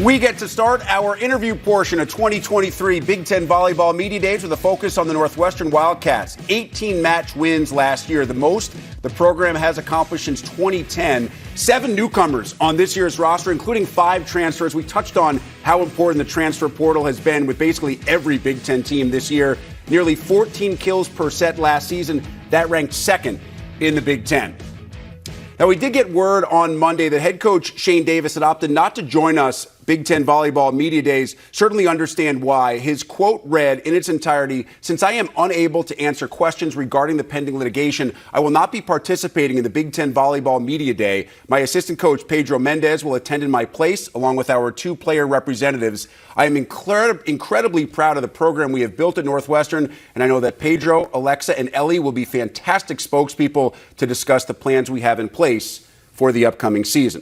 We get to start our interview portion of 2023 Big Ten Volleyball Media Days with a focus on the Northwestern Wildcats. 18 match wins last year, the most the program has accomplished since 2010. 7 newcomers on this year's roster, including 5 transfers. We touched on how important the transfer portal has been with basically every Big Ten team this year. Nearly 14 kills per set last season. That ranked second in the Big Ten. Now, we did get word on Monday that head coach Shane Davis had opted not to join us Big Ten Volleyball Media Days. Certainly understand why. His quote read in its entirety, "Since I am unable to answer questions regarding the pending litigation, I will not be participating in the Big Ten Volleyball Media Day. My assistant coach, Pedro Mendes, will attend in my place, along with our 2 player representatives. I am incredibly proud of the program we have built at Northwestern, and I know that Pedro, Alexa, and Ellee will be fantastic spokespeople to discuss the plans we have in place for the upcoming season."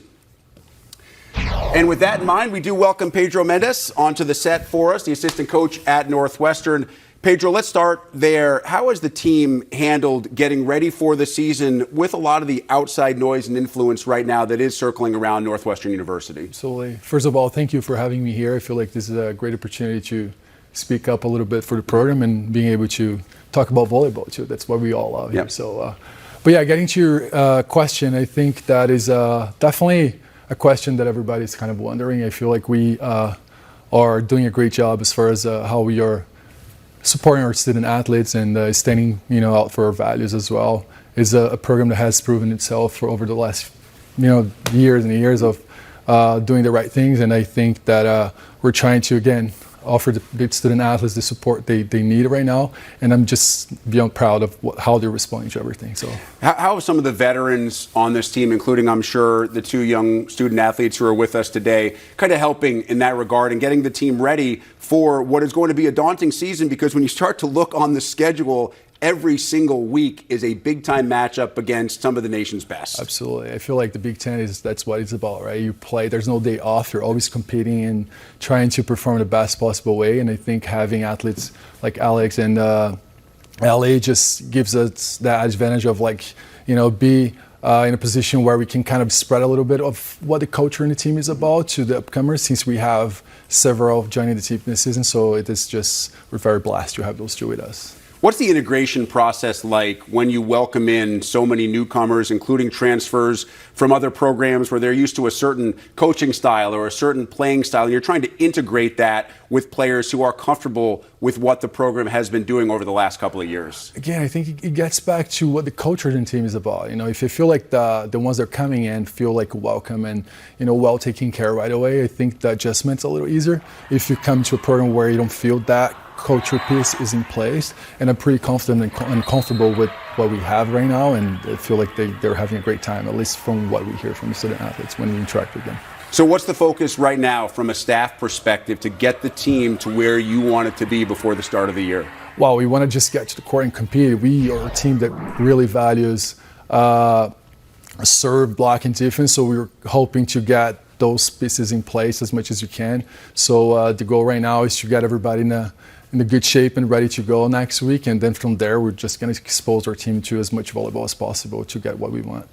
And with that in mind, we do welcome Pedro Mendes onto the set for us, the assistant coach at Northwestern. Pedro, let's start there. How has the team handled getting ready for the season with a lot of the outside noise and influence right now that is circling around Northwestern University? Absolutely. First of all, thank you for having me here. I feel like this is a great opportunity to speak up a little bit for the program and being able to talk about volleyball too. That's what we all love here. Yep. So, but yeah, getting to your question, I think that is definitely a question that everybody's kind of wondering. I feel like we are doing a great job as far as how we are supporting our student athletes and standing, out for our values as well. It's a program that has proven itself for over the last, years and years of doing the right things. And I think that we're trying to, again, offer the student athletes the support they need right now, and I'm just beyond proud of how they're responding to everything. So, how have some of the veterans on this team, including I'm sure the 2 young student athletes who are with us today, kind of helping in that regard and getting the team ready for what is going to be a daunting season? Because when you start to look on the schedule, every single week is a big-time matchup against some of the nation's best. Absolutely. I feel like the Big Ten that's what it's about, right? You play, there's no day off. You're always competing and trying to perform the best possible way. And I think having athletes like Alex and Ellee just gives us that advantage of be in a position where we can kind of spread a little bit of what the culture in the team is about to the upcomers, since we have several joining the team this season. So we're very blessed to have those 2 with us. What's the integration process like when you welcome in so many newcomers, including transfers from other programs where they're used to a certain coaching style or a certain playing style, and you're trying to integrate that with players who are comfortable with what the program has been doing over the last couple of years? Again, I think it gets back to what the culture in the team is about. If you feel like the ones that are coming in feel like welcome and, well taken care of right away, I think the adjustment's a little easier. If you come to a program where you don't feel that culture piece is in place, and I'm pretty confident and comfortable with what we have right now, and I feel like they're having a great time, at least from what we hear from the student athletes when we interact with them. So what's the focus right now from a staff perspective to get the team to where you want it to be before the start of the year? Well, we want to just get to the court and compete. We are a team that really values serve, block, and defense, so we're hoping to get those pieces in place as much as you can. So the goal right now is to get everybody in a good shape and ready to go next week, and then from there we're just going to expose our team to as much volleyball as possible to get what we want.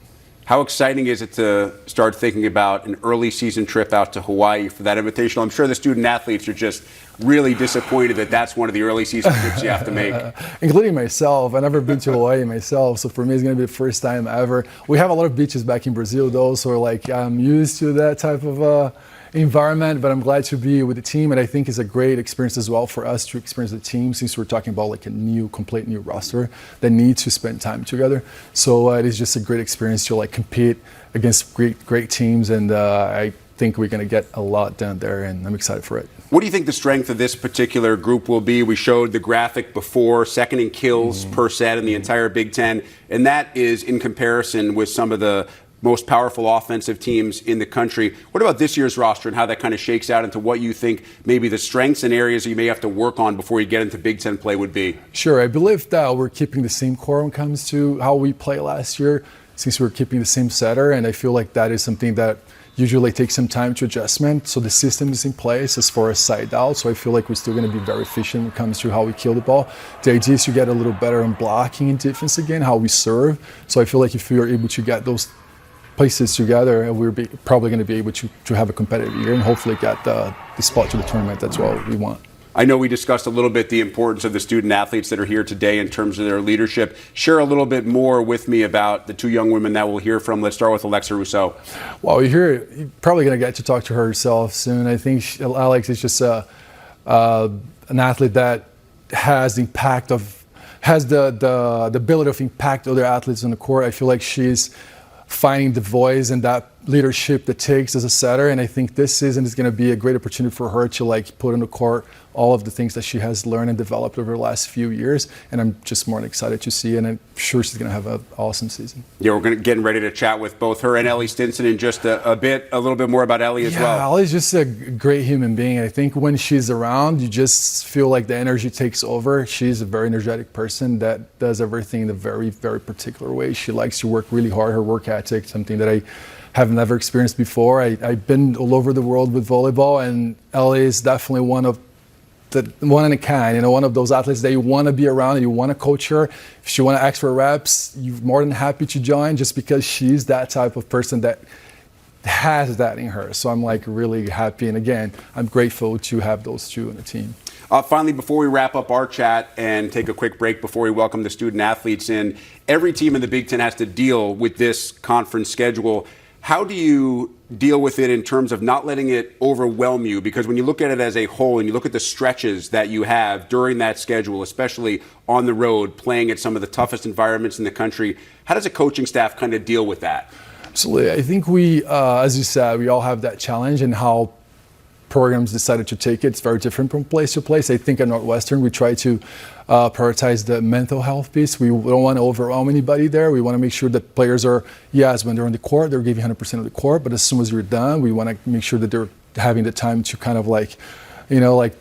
How exciting is it to start thinking about an early season trip out to Hawaii for that invitational? I'm sure the student athletes are just really disappointed that that's one of the early season trips you have to make. Including myself. I've never been to Hawaii myself, so for me it's going to be the first time ever. We have a lot of beaches back in Brazil though, so I'm used to that type of environment, but I'm glad to be with the team, and I think it's a great experience as well for us to experience the team, since we're talking about a complete new roster that needs to spend time together. So it is just a great experience to compete against great teams, and I think we're going to get a lot done there, and I'm excited for it. What do you think the strength of this particular group will be? We showed the graphic before, second in kills per set in the entire Big Ten, and that is in comparison with some of the most powerful offensive teams in the country. What about this year's roster and how that kind of shakes out into what you think maybe the strengths and areas you may have to work on before you get into Big Ten play would be? Sure. I believe that we're keeping the same core when it comes to how we play last year, since we're keeping the same setter, and I feel like that is something that usually takes some time to adjustment. So the system is in place as far as side out, so I feel like we're still going to be very efficient when it comes to how we kill the ball. The idea is to get a little better on blocking and defense again, how we serve. So I feel like if we are able to get those places together, and we're probably going to be able to have a competitive year and hopefully get the spot to the tournament. That's what we want. I know we discussed a little bit the importance of the student athletes that are here today in terms of their leadership. Share a little bit more with me about the two young women that we'll hear from. Let's start with Alexa Rousseau. Well, you're probably going to get to talk to her herself soon. I think Alex is just an athlete that has the ability of impact other athletes on the court. I feel like she's finding the voice and that leadership that takes as a setter, and I think this season is going to be a great opportunity for her to like put on the court all of the things that she has learned and developed over the last few years, and I'm just more than excited to see, and I'm sure she's going to have an awesome season. Yeah, we're getting ready to chat with both her and Ellee Stinson in just a little bit more about Ellee as well. Yeah, Ellie's just a great human being. I think when she's around, you just feel like the energy takes over. She's a very energetic person that does everything in a very, very particular way. She likes to work really hard. Her work ethic, something that I have never experienced before. I've been all over the world with volleyball, and Ellee is definitely one of in a kind, one of those athletes that you want to be around and you want to coach her. If she want to ask for reps, you're more than happy to join just because she's that type of person that has that in her. So I'm like really happy, and again, I'm grateful to have those two on the team. Finally, before we wrap up our chat and take a quick break before we welcome the student athletes in, every team in the Big Ten has to deal with this conference schedule. How do you deal with it in terms of not letting it overwhelm you? Because when you look at it as a whole and you look at the stretches that you have during that schedule, especially on the road, playing at some of the toughest environments in the country, how does a coaching staff kind of deal with that? Absolutely. I think we, as you said, we all have that challenge, and how programs decided to take it. It's very different from place to place. I think at Northwestern, we try to prioritize the mental health piece. We don't want to overwhelm anybody there. We want to make sure that players are, yes, when they're on the court, they're giving 100% of the court, but as soon as you're done, we want to make sure that they're having the time to kind of like,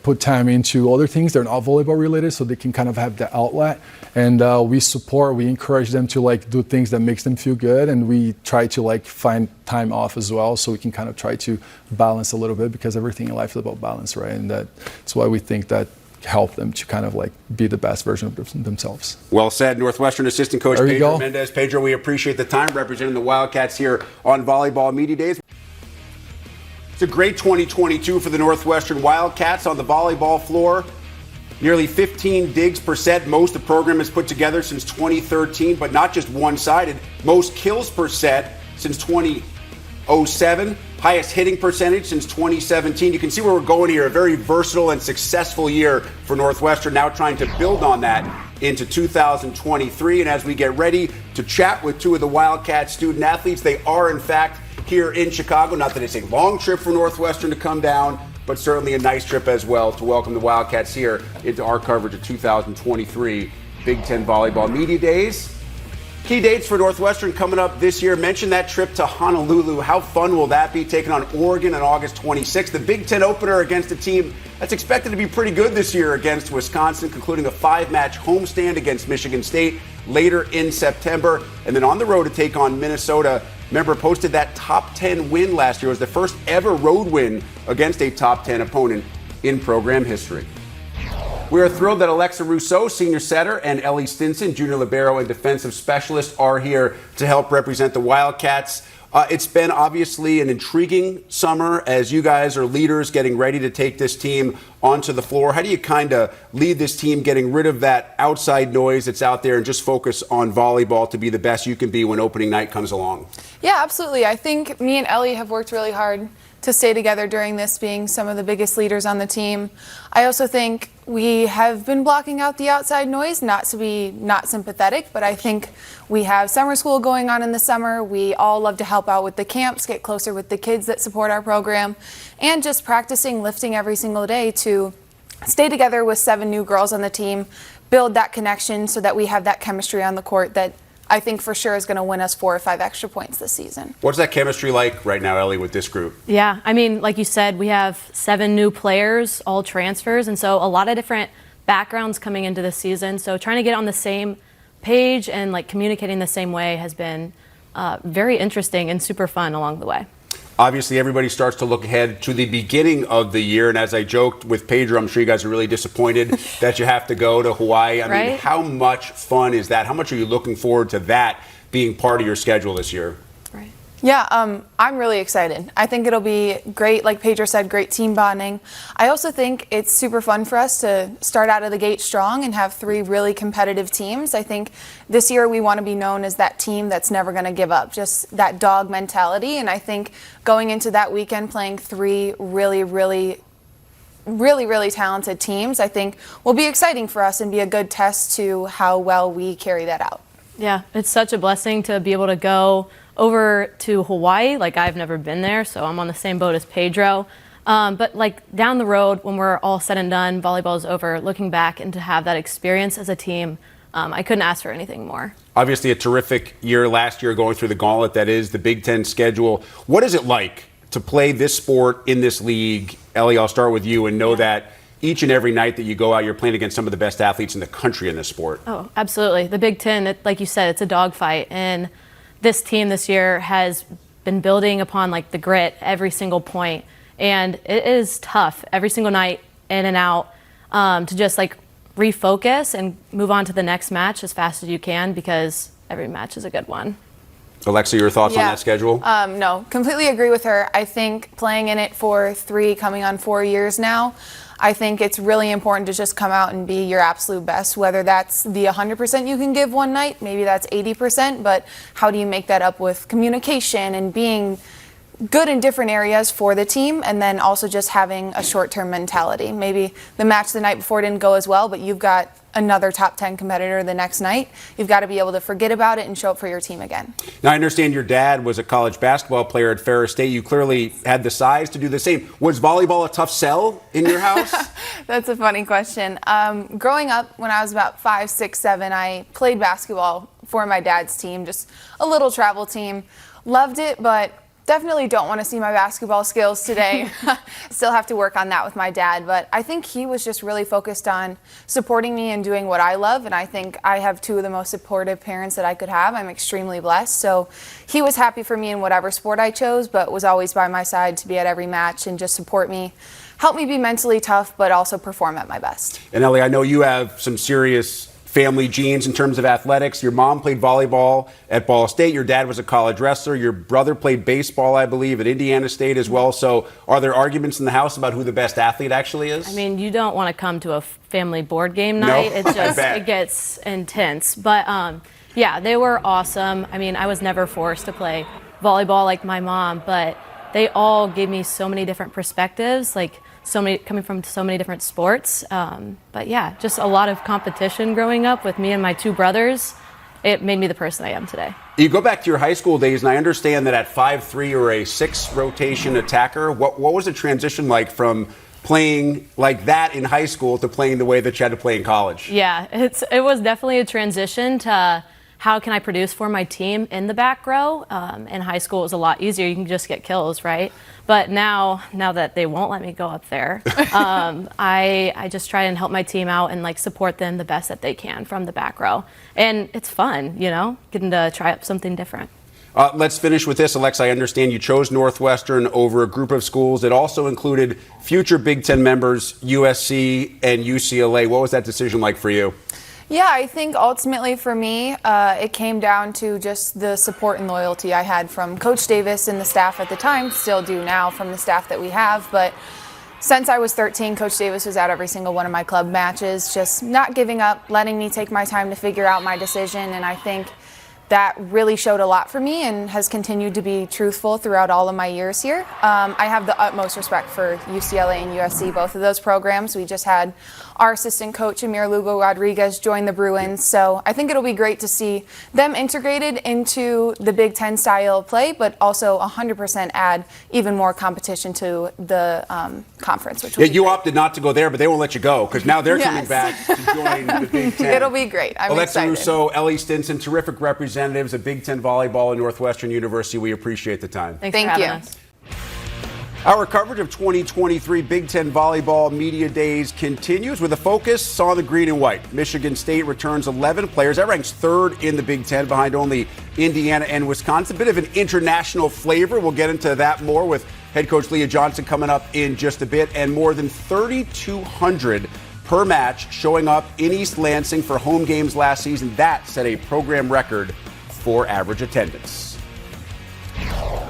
put time into other things. They're not volleyball related, so they can kind of have the outlet. And we encourage them to like do things that makes them feel good. And we try to like find time off as well, so we can kind of try to balance a little bit, because everything in life is about balance, right? And that's why we think that help them to kind of like be the best version of themselves. Well said. Northwestern assistant coach Pedro Mendes. Pedro, we appreciate the time representing the Wildcats here on Volleyball Media Days. It's a great 2022 for the Northwestern Wildcats on the volleyball floor. Nearly 15 digs per set, most the program has put together since 2013, but not just one-sided. Most kills per set since 2007. Highest hitting percentage since 2017. You can see where we're going here. A very versatile and successful year for Northwestern, now trying to build on that into 2023. And as we get ready to chat with two of the Wildcats student athletes, they are in fact here in Chicago. Not that it's a long trip for Northwestern to come down, but certainly a nice trip as well to welcome the Wildcats here into our coverage of 2023 Big Ten Volleyball Media Days. Key dates for Northwestern coming up this year. Mention that trip to Honolulu. How fun will that be? Taking on Oregon on August 26th. The Big Ten opener against a team that's expected to be pretty good this year against Wisconsin, concluding a 5-match homestand against Michigan State later in September. And then on the road to take on Minnesota. Remember, posted that top 10 win last year. It was the first ever road win against a top 10 opponent in program history. We are thrilled that Alexa Rousseau, senior setter, and Ellee Stinson, junior libero and defensive specialist, are here to help represent the Wildcats. It's been obviously an intriguing summer as you guys are leaders getting ready to take this team onto the floor. How do you kind of lead this team, getting rid of that outside noise that's out there and just focus on volleyball to be the best you can be when opening night comes along? Yeah, absolutely. I think me and Ellee have worked really hard to stay together during this, being some of the biggest leaders on the team. I also think we have been blocking out the outside noise, not to be not sympathetic, but I think we have summer school going on in the summer. We all love to help out with the camps, get closer with the kids that support our program, and just practicing lifting every single day to stay together with 7 new girls on the team, build that connection so that we have that chemistry on the court that I think for sure is going to win us 4 or 5 extra points this season. What's that chemistry like right now, Ellee, with this group? Yeah, I mean, like you said, we have 7 new players, all transfers, and so a lot of different backgrounds coming into this season. So trying to get on the same page and like communicating the same way has been very interesting and super fun along the way. Obviously, everybody starts to look ahead to the beginning of the year. And as I joked with Pedro, I'm sure you guys are really disappointed that you have to go to Hawaii. I mean, how much fun is that? How much are you looking forward to that being part of your schedule this year? Right. Yeah, I'm really excited. I think it'll be great, like Pedro said, great team bonding. I also think it's super fun for us to start out of the gate strong and have 3 really competitive teams. I think this year we want to be known as that team that's never going to give up, just that dog mentality. And I think going into that weekend playing 3 really talented teams, I think will be exciting for us and be a good test to how well we carry that out. Yeah, it's such a blessing to be able to go over to Hawaii. Like, I've never been there, so I'm on the same boat as Pedro. But like down the road, when we're all said and done, volleyball is over, looking back and to have that experience as a team, I couldn't ask for anything more. Obviously a terrific year last year going through the gauntlet that is the Big Ten schedule. What is it like to play this sport in this league? Ellie, I'll start with you and know that each and every night that you go out, you're playing against some of the best athletes in the country in this sport. Oh, absolutely. The Big Ten, like you said, it's a dogfight. And this team this year has been building upon like the grit every single point. And it is tough every single night, in and out, to just like refocus and move on to the next match as fast as you can, because every match is a good one. Alexa, your thoughts on that schedule? No, completely agree with her. I think playing in it for 3, coming on 4 years now, I think it's really important to just come out and be your absolute best, whether that's the 100% you can give one night, maybe that's 80%, but how do you make that up with communication and being good in different areas for the team, and then also just having a short-term mentality. Maybe the match the night before didn't go as well, but you've got another top 10 competitor the next night. You've got to be able to forget about it and show up for your team again. Now, I understand your dad was a college basketball player at Ferris State. You clearly had the size to do the same. Was volleyball a tough sell in your house? That's a funny question. Growing up, when I was about 5, 6, 7, I played basketball for my dad's team, just a little travel team. Loved it, but definitely don't want to see my basketball skills today. Still have to work on that with my dad, but I think he was just really focused on supporting me and doing what I love, and I think I have 2 of the most supportive parents that I could have. I'm extremely blessed, so he was happy for me in whatever sport I chose, but was always by my side to be at every match and just support me, help me be mentally tough, but also perform at my best. And Ellie, I know you have some serious family genes in terms of athletics. Your mom played volleyball at Ball State. Your dad was a college wrestler. Your brother played baseball, I believe, at Indiana State as well. So are there arguments in the house about who the best athlete actually is? I mean, you don't want to come to a family board game night. No? It's just, it gets intense. But yeah, they were awesome. I mean, I was never forced to play volleyball like my mom, but they all gave me so many different perspectives, like coming from so many different sports. But yeah, just a lot of competition growing up with me and my 2 brothers. It made me the person I am today. You go back to your high school days, and I understand that at 5'3", you're a 6 rotation attacker. What was the transition like from playing like that in high school to playing the way that you had to play in college? Yeah, it was definitely a transition to how can I produce for my team in the back row. In high school, it was a lot easier. You can just get kills, right? But now that they won't let me go up there, I just try and help my team out and like support them the best that they can from the back row. And it's fun, you know, getting to try up something different. Let's finish with this, Alexa. I understand you chose Northwestern over a group of schools that also included future Big Ten members, USC and UCLA. What was that decision like for you? Yeah, I think ultimately for me, it came down to just the support and loyalty I had from Coach Davis and the staff at the time, still do now from the staff that we have. But since I was 13, Coach Davis was at every single one of my club matches, just not giving up, letting me take my time to figure out my decision. And I think that really showed a lot for me and has continued to be truthful throughout all of my years here. I have the utmost respect for UCLA and USC, both of those programs. We just had our assistant coach, Amir Lugo Rodriguez, join the Bruins. So I think it'll be great to see them integrated into the Big Ten style of play, but also 100% add even more competition to the conference. Which you opted not to go there, but they won't let you go because now they're coming back to join the Big Ten. It'll be great. I'm Alexa excited. Rousseau, Ellee Stinson, terrific representatives of Big Ten volleyball at Northwestern University. We appreciate the time. Thanks for having us. Our coverage of 2023 Big Ten Volleyball Media Days continues with a focus on the green and white. Michigan State returns 11 players. That ranks 3rd in the Big Ten behind only Indiana and Wisconsin. Bit of an international flavor. We'll get into that more with head coach Leah Johnson coming up in just a bit. And more than 3,200 per match showing up in East Lansing for home games last season. That set a program record for average attendance.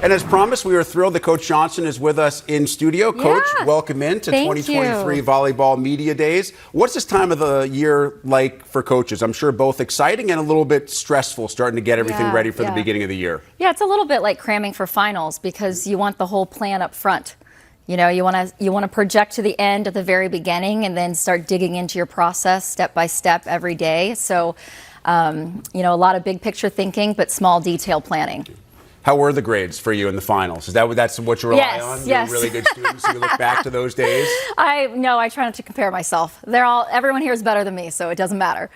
And as promised, we are thrilled that Coach Johnson is with us in studio. Coach, welcome in to 2023 Volleyball Media Days. What's this time of the year like for coaches? I'm sure both exciting and a little bit stressful, starting to get everything ready for the beginning of the year. Yeah, it's a little bit like cramming for finals because you want the whole plan up front. You know, you want to project to the end at the very beginning and then start digging into your process step by step every day. So, you know, a lot of big picture thinking, but small detail planning. How were the grades for you in the finals? Is that's what you rely on? Yes. You're really good students. You look back to those days. I try not to compare myself. Everyone here is better than me, so it doesn't matter.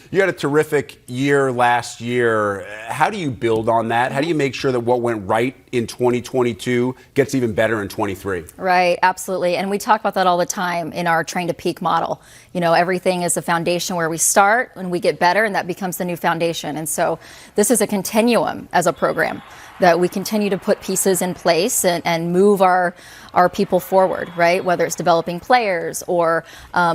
You had a terrific year last year. How do you build on that? How do you make sure that what went right in 2022 gets even better in 23? Right, absolutely. And we talk about that all the time in our train to peak model. You know, everything is a foundation where we start and we get better, and that becomes the new foundation. And so this is a continuum as a program that we continue to put pieces in place and move our people forward, right? Whether it's developing players or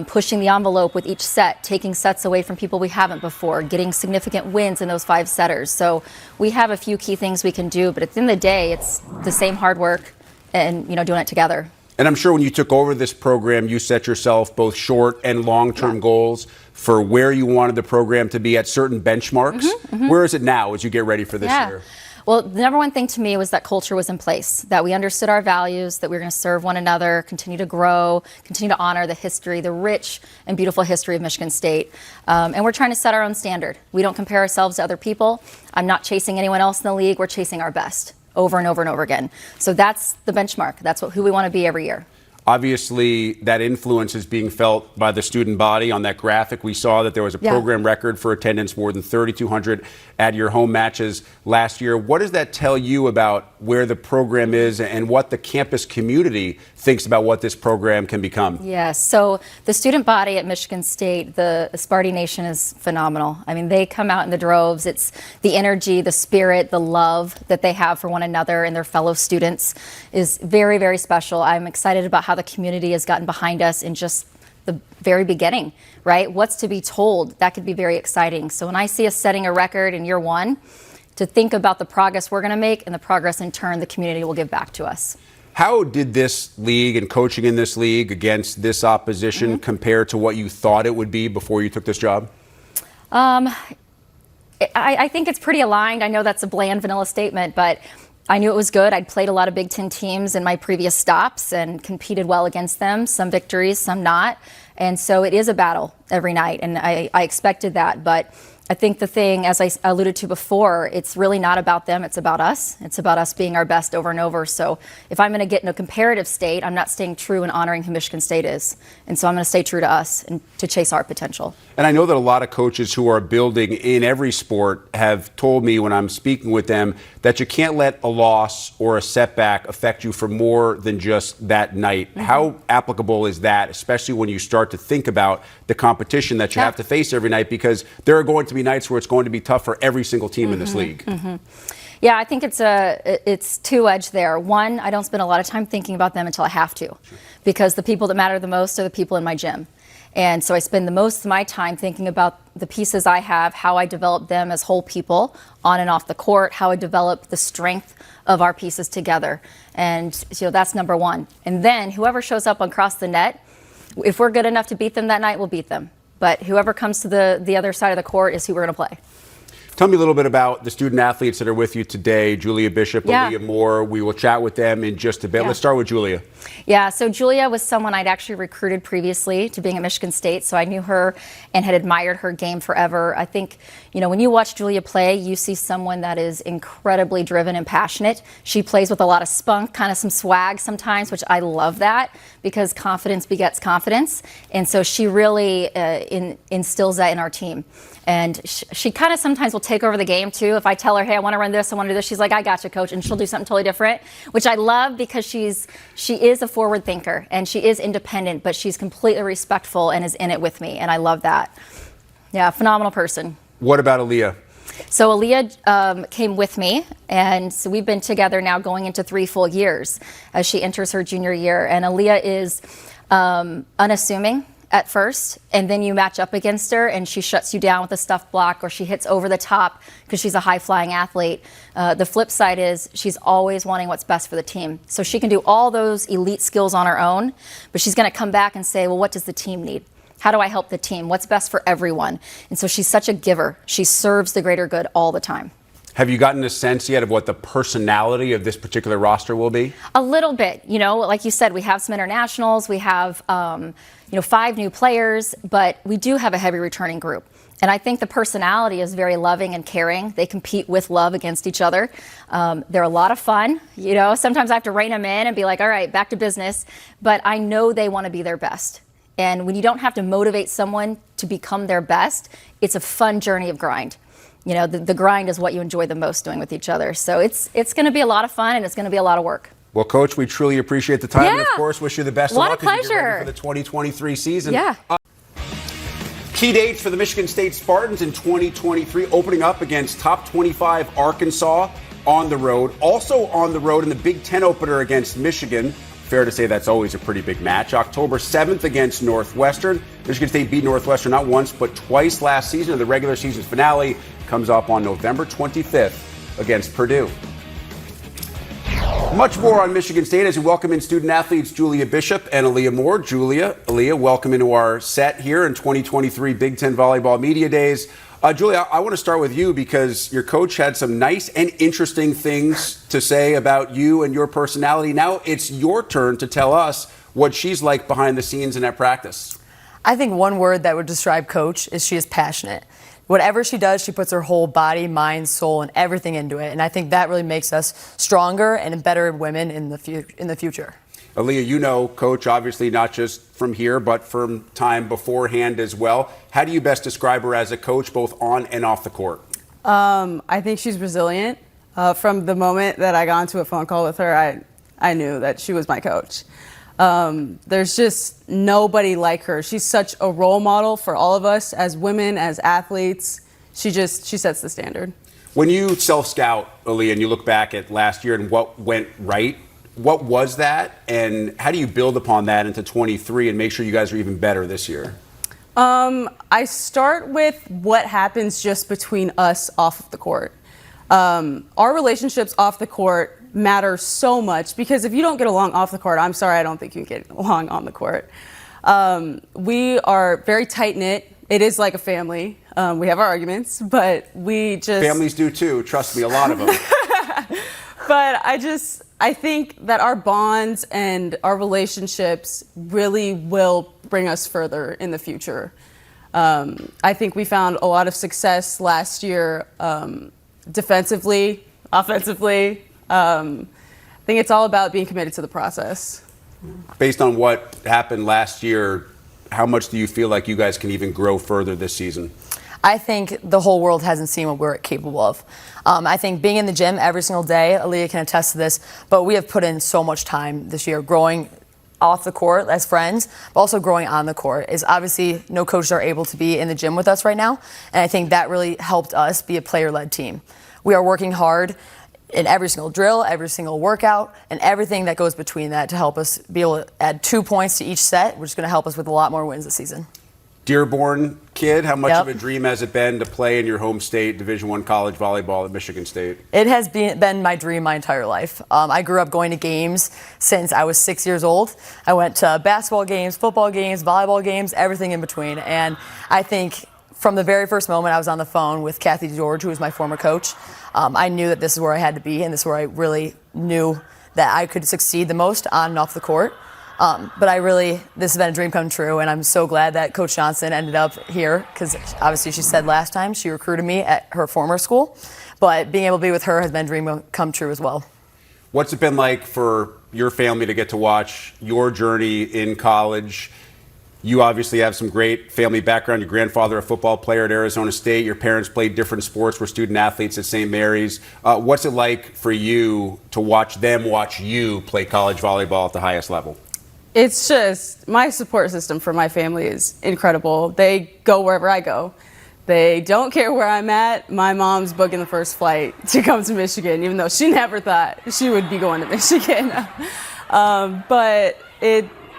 pushing the envelope with each set, taking sets away from people we haven't before, getting significant wins in those 5 setters. So we have a few key things we can do, but at the end of the day, it's the same hard work and, you know, doing it together. And I'm sure when you took over this program, you set yourself both short and long-term goals for where you wanted the program to be at certain benchmarks. Where is it now as you get ready for this year? Well, the number one thing to me was that culture was in place, that we understood our values, that we were going to serve one another, continue to grow, continue to honor the history, the rich and beautiful history of Michigan State. And we're trying to set our own standard. We don't compare ourselves to other people. I'm not chasing anyone else in the league. We're chasing our best over and over and over again. So that's the benchmark. That's who we want to be every year. Obviously, that influence is being felt by the student body. On that graphic, we saw that there was a program record for attendance, more than 3,200 at your home matches last year. What does that tell you about where the program is and what the campus community thinks about what this program can become? Yes, so the student body at Michigan State, the Sparty Nation, is phenomenal. I mean, they come out in the droves. It's the energy, the spirit, the love that they have for one another and their fellow students is very, very special. I'm excited about how the community has gotten behind us in just the very beginning, right? What's to be told, that could be very exciting. So when I see us setting a record in year 1, to think about the progress we're going to make and the progress in turn the community will give back to us. How did this league and coaching in this league against this opposition compare to what you thought it would be before you took this job? I think it's pretty aligned. I know that's a bland vanilla statement, but I knew it was good. I'd played a lot of Big Ten teams in my previous stops and competed well against them, some victories, some not. And so it is a battle every night, and I expected that. But I think the thing, as I alluded to before, it's really not about them, it's about us. It's about us being our best over and over. So if I'm going to get in a comparative state, I'm not staying true and honoring who Michigan State is. And so I'm going to stay true to us and to chase our potential. And I know that a lot of coaches who are building in every sport have told me when I'm speaking with them that you can't let a loss or a setback affect you for more than just that night. How applicable is that, especially when you start to think about the competition that you have to face every night, because there are going to be nights where it's going to be tough for every single team in this league. Yeah, I think it's two-edged there. One, I don't spend a lot of time thinking about them until I have to, because the people that matter the most are the people in my gym. And so I spend the most of my time thinking about the pieces I have, how I develop them as whole people on and off the court, how I develop the strength of our pieces together. And that's number one. And then whoever shows up across the net, if we're good enough to beat them that night, we'll beat them. But whoever comes to the other side of the court is who we're going to play. Tell me a little bit about the student athletes that are with you today, Julia Bishop, Aliyah Moore. We will chat with them in just a bit. Let's start with Julia. Yeah, so Julia was someone I'd actually recruited previously to being at Michigan State, so I knew her and had admired her game forever. I think, when you watch Julia play, you see someone that is incredibly driven and passionate. She plays with a lot of spunk, kind of some swag sometimes, which I love that, because confidence begets confidence. And so she really instills that in our team. And she kind of sometimes will take over the game, too. If I tell her, hey, I want to run this, I want to do this, she's like, I got you, coach. And she'll do something totally different, which I love, because she is a forward thinker and she is independent, but she's completely respectful and is in it with me. And I love that. Yeah, phenomenal person. What about Aliyah? So Aliyah came with me, and so we've been together now going into 3 full years as she enters her junior year. And Aliyah is unassuming at first, and then you match up against her and she shuts you down with a stuff block or she hits over the top because she's a high-flying athlete. The flip side is she's always wanting what's best for the team. So she can do all those elite skills on her own, but she's going to come back and say, well, what does the team need? How do I help the team? What's best for everyone? And so she's such a giver. She serves the greater good all the time. Have you gotten a sense yet of what the personality of this particular roster will be? A little bit. You know, like you said, we have some internationals. We have, 5 new players, but we do have a heavy returning group. And I think the personality is very loving and caring. They compete with love against each other. They're a lot of fun. You know, sometimes I have to rein them in and be like, all right, back to business. But I know they want to be their best. And when you don't have to motivate someone to become their best, it's a fun journey of grind. You know, the grind is what you enjoy the most doing with each other. So it's going to be a lot of fun and it's going to be a lot of work. Well, Coach, we truly appreciate the time. Yeah. And, of course, wish you the best of What luck a pleasure. as you get ready for the 2023 season. Yeah. Key dates for the Michigan State Spartans in 2023, opening up against top 25 Arkansas on the road. Also on the road in the Big Ten opener against Michigan. Fair to say that's always a pretty big match. October 7th against Northwestern. Michigan State beat Northwestern not once but twice last season. And the regular season finale comes up on November 25th against Purdue. Much more on Michigan State as we welcome in student athletes Julia Bishop and Aliyah Moore. Aliyah, welcome into our set here in 2023 Big Ten Volleyball Media Days. Julia, I want to start with you because your coach had some nice and interesting things to say about you and your personality. Now it's your turn to tell us what she's like behind the scenes and at practice. I think one word that would describe Coach is she is passionate. Whatever she does, she puts her whole body, mind, soul, and everything into it. And I think that really makes us stronger and better women in the future. Aliyah, you know Coach, obviously not just from here, but from time beforehand as well. How do you best describe her as a coach, both on and off the court? I think she's resilient. From the moment that I got into a phone call with her, I knew that she was my coach. There's just nobody like her. She's such a role model for all of us as women, as athletes. She sets the standard. When you self-scout, Aliyah, and you look back at last year and what went right, what was that, and how do you build upon that into 23 and make sure you guys are even better this year? I start with what happens just between us off of the court. Our relationships off the court matter so much because if you don't get along off the court, I'm sorry, I don't think you can get along on the court. We are very tight-knit. It is like a family. We have our arguments, but we just... Families do too, trust me, a lot of them. But I think that our bonds and our relationships really will bring us further in the future. I think we found a lot of success last year defensively, offensively. I think it's all about being committed to the process. Based on what happened last year, how much do you feel like you guys can even grow further this season? I think the whole world hasn't seen what we're capable of. I think being in the gym every single day, Aliyah can attest to this, but we have put in so much time this year growing off the court as friends, but also growing on the court. Is obviously no coaches are able to be in the gym with us right now, and I think that really helped us be a player-led team. We are working hard in every single drill, every single workout, and everything that goes between that to help us be able to add 2 points to each set, which is going to help us with a lot more wins this season. Dearborn kid, how much Yep. of a dream has it been to play in your home state, Division I college volleyball at Michigan State? It has been my dream my entire life. I grew up going to games since I was 6 years old. I went to basketball games, football games, volleyball games, everything in between. And I think from the very first moment I was on the phone with Kathy George, who was my former coach, I knew that this is where I had to be and this is where I really knew that I could succeed the most on and off the court. But this has been a dream come true, and I'm so glad that Coach Johnson ended up here because obviously she said last time she recruited me at her former school, but being able to be with her has been a dream come true as well. What's it been like for your family to get to watch your journey in college? You obviously have some great family background. Your grandfather, a football player at Arizona State. Your parents played different sports, were student athletes at St. Mary's. What's it like for you to watch them watch you play college volleyball at the highest level? It's just, my support system for my family is incredible. They go wherever I go. They don't care where I'm at. My mom's booking the first flight to come to Michigan, even though she never thought she would be going to Michigan. But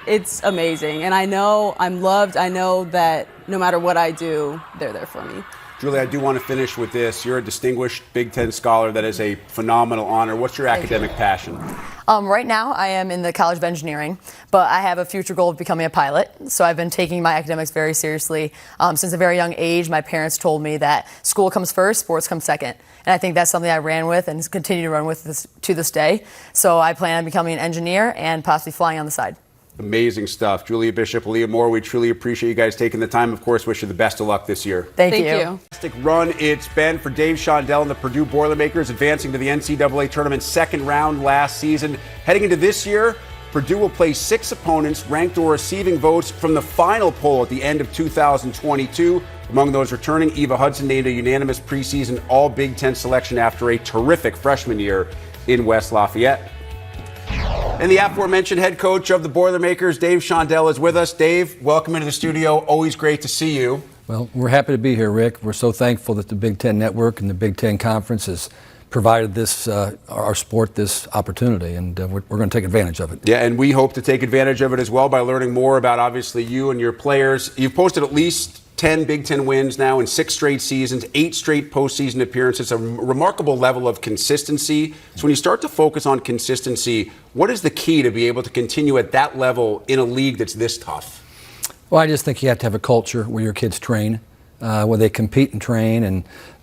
it's amazing. And I know I'm loved. I know that no matter what I do, they're there for me. Julie, I do want to finish with this. You're a distinguished Big Ten scholar. That is a phenomenal honor. What's your academic passion? Right now, I am in the College of Engineering, but I have a future goal of becoming a pilot. So I've been taking my academics very seriously. Since a very young age, my parents told me that school comes first, sports come second. And I think that's something I ran with and continue to run with to this day. So I plan on becoming an engineer and possibly flying on the side. Amazing stuff. Julia Bishop, Leah Moore, we truly appreciate you guys taking the time. Of course, wish you the best of luck this year. Thank you. Fantastic run it's been for Dave Shondell and the Purdue Boilermakers, advancing to the NCAA tournament second round last season. Heading into this year, Purdue will play 6 opponents ranked or receiving votes from the final poll at the end of 2022. Among those returning, Eva Hudson named a unanimous preseason All-Big Ten selection after a terrific freshman year in West Lafayette. And the aforementioned head coach of the Boilermakers, Dave Shondell, is with us. Dave, welcome into the studio. Always great to see you. Well, we're happy to be here, Rick. We're so thankful that the Big Ten Network and the Big Ten Conference has provided this our sport this opportunity, and we're going to take advantage of it. Yeah, and we hope to take advantage of it as well by learning more about, obviously, you and your players. You've posted at least 10 Big Ten wins now in 6 straight seasons, 8 straight postseason appearances, a remarkable level of consistency. So when you start to focus on consistency, what is the key to be able to continue at that level in a league that's this tough? Well, I just think you have to have a culture where your kids train, where they compete and train,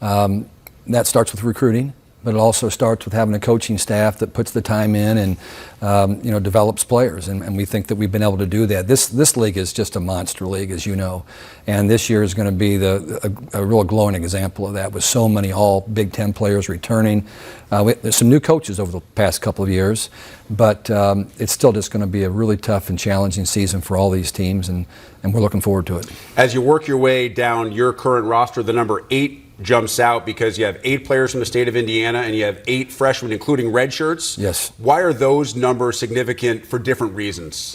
and that starts with recruiting. But it also starts with having a coaching staff that puts the time in and develops players, and we think that we've been able to do that. This league is just a monster league, as you know, and this year is going to be a real glowing example of that, with so many all Big Ten players returning. There's some new coaches over the past couple of years, but it's still just going to be a really tough and challenging season for all these teams, and we're looking forward to it. As you work your way down your current roster, the number 8 jumps out because you have 8 players from the state of Indiana and you have 8 freshmen, including redshirts. Yes. Why are those numbers significant for different reasons?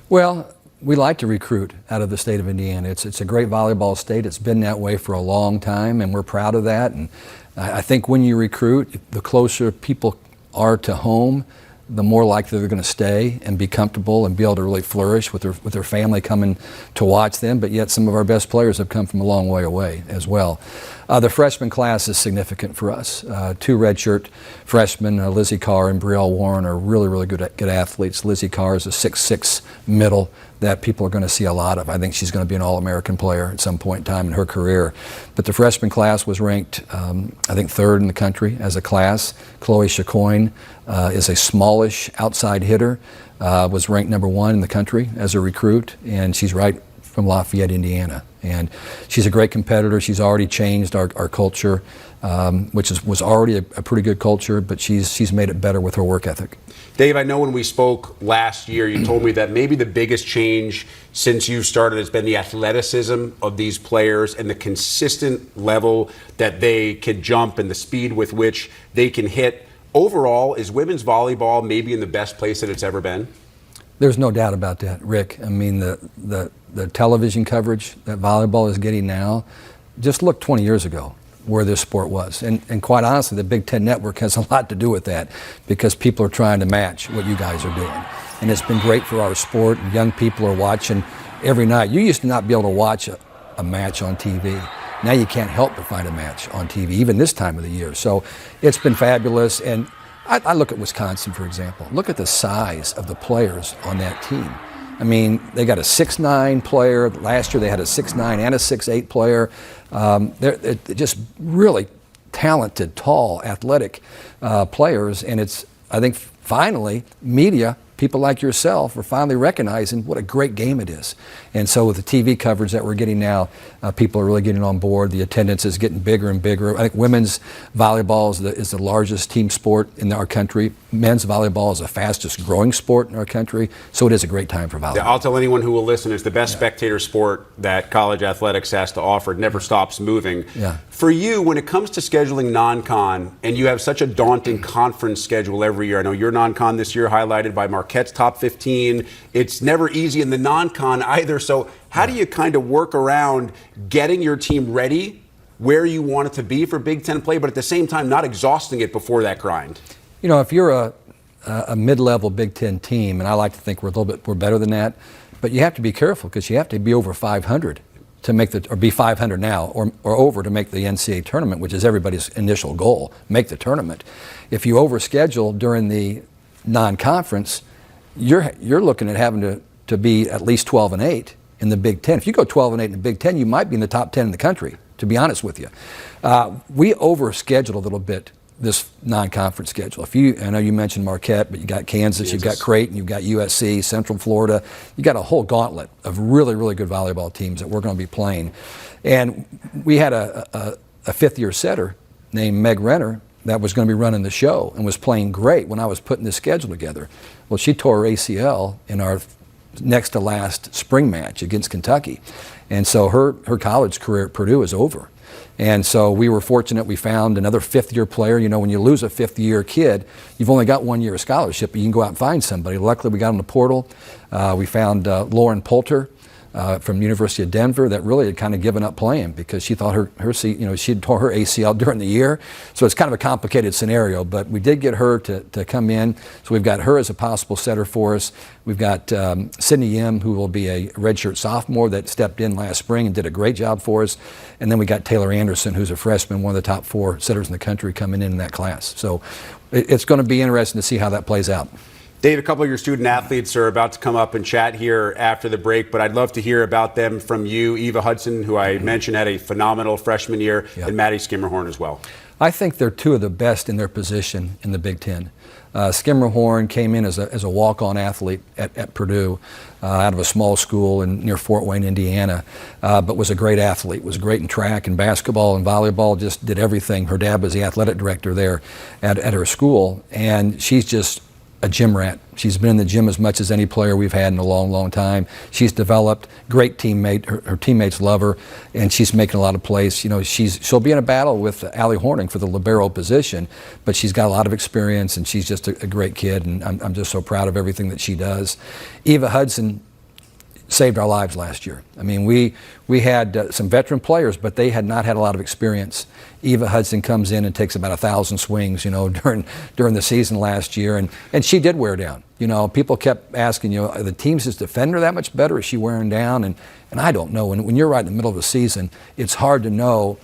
Well, we like to recruit out of the state of Indiana. It's a great volleyball state. It's been that way for a long time, and we're proud of that. And I think when you recruit, the closer people are to home, the more likely they're going to stay and be comfortable and be able to really flourish with their family coming to watch them. But yet some of our best players have come from a long way away as well. The freshman class is significant for us. 2 redshirt freshmen, Lizzie Carr and Brielle Warren, are really good athletes. Lizzie Carr is a 6'6" middle that people are going to see a lot of. I think she's going to be an All-American player at some point in time in her career. But the freshman class was ranked, I think, 3rd in the country as a class. Chloe Chacoin is a smallish outside hitter, was ranked number 1 in the country as a recruit, and she's right from Lafayette, Indiana. And she's a great competitor. She's already changed our culture, which was already a pretty good culture, but she's made it better with her work ethic. Dave, I know when we spoke last year, you told me that maybe the biggest change since you started has been the athleticism of these players and the consistent level that they can jump and the speed with which they can hit. Overall, is women's volleyball maybe in the best place that it's ever been? There's no doubt about that, Rick. I mean, the television coverage that volleyball is getting now, just look 20 years ago where this sport was. And quite honestly, the Big Ten Network has a lot to do with that, because people are trying to match what you guys are doing. And it's been great for our sport, and young people are watching every night. You used to not be able to watch a match on TV. Now you can't help but find a match on TV, even this time of the year. So it's been fabulous. And I look at Wisconsin, for example. Look at the size of the players on that team. I mean, they got a 6'9" player. Last year they had a 6'9" and a 6'8" player. They're just really talented, tall, athletic players. And it's, I think, finally, media, people like yourself, are finally recognizing what a great game it is. And so with the TV coverage that we're getting now, people are really getting on board. The attendance is getting bigger and bigger. I think women's volleyball is the largest team sport in our country. Men's volleyball is the fastest growing sport in our country. So it is a great time for volleyball. Yeah, I'll tell anyone who will listen, it's the best spectator sport that college athletics has to offer. It never stops moving. Yeah. For you, when it comes to scheduling non-con, and you have such a daunting conference schedule every year, I know your non-con this year highlighted by Marquette's top 15. It's never easy in the non-con either. So how do you kind of work around getting your team ready where you want it to be for Big Ten play, but at the same time not exhausting it before that grind? You know, if you're a mid-level Big Ten team, and I like to think we're better than that. But you have to be careful because you have to be over 500 to make or be 500 now, or over to make the NCAA tournament, which is everybody's initial goal, make the tournament. If you overschedule during the non-conference, you're looking at having to be at least 12-8 in the Big Ten. If you go 12-8 in the Big Ten, you might be in the top 10 in the country, to be honest with you. We overscheduled a little bit this non-conference schedule. I know you mentioned Marquette, but you got Kansas, you've got Creighton, you've got USC, Central Florida. You got a whole gauntlet of really, really good volleyball teams that we're going to be playing. And we had a fifth-year setter named Meg Renner that was going to be running the show and was playing great when I was putting this schedule together. Well, she tore her ACL in our next to last spring match against Kentucky. And so her college career at Purdue is over. And so we were fortunate we found another fifth-year player. You know, when you lose a fifth-year kid, you've only got 1 year of scholarship, but you can go out and find somebody. Luckily, we got in the portal. We found Lauren Poulter from University of Denver that really had kind of given up playing because she thought she had tore her ACL during the year. So it's kind of a complicated scenario, but we did get her to come in. So we've got her as a possible setter for us. We've got Sydney Yim, who will be a redshirt sophomore that stepped in last spring and did a great job for us. And then we got Taylor Anderson, who's a freshman, one of the top 4 setters in the country coming in that class. So it's going to be interesting to see how that plays out. Dave, a couple of your student athletes are about to come up and chat here after the break, but I'd love to hear about them from you. Eva Hudson, who I mentioned had a phenomenal freshman year, and Maddie Schermerhorn as well. I think they're two of the best in their position in the Big Ten. Schermerhorn came in as a walk-on athlete at Purdue out of a small school near Fort Wayne, Indiana, but was a great athlete, was great in track and basketball and volleyball, just did everything. Her dad was the athletic director there at her school, and she's just a gym rat. She's been in the gym as much as any player we've had in a long, long time. She's developed, great teammate. Her teammates love her, and she's making a lot of plays. You know, she'll be in a battle with Allie Horning for the libero position, but she's got a lot of experience, and she's just a great kid, and I'm just so proud of everything that she does. Eva Hudson saved our lives last year. I mean, we had some veteran players, but they had not had a lot of experience. Eva Hudson comes in and takes about 1,000 swings, you know, during the season last year, and she did wear down. You know, people kept asking, you know, are the team's just defender that much better? Is she wearing down? And I don't know. When you're right in the middle of a season, it's hard to know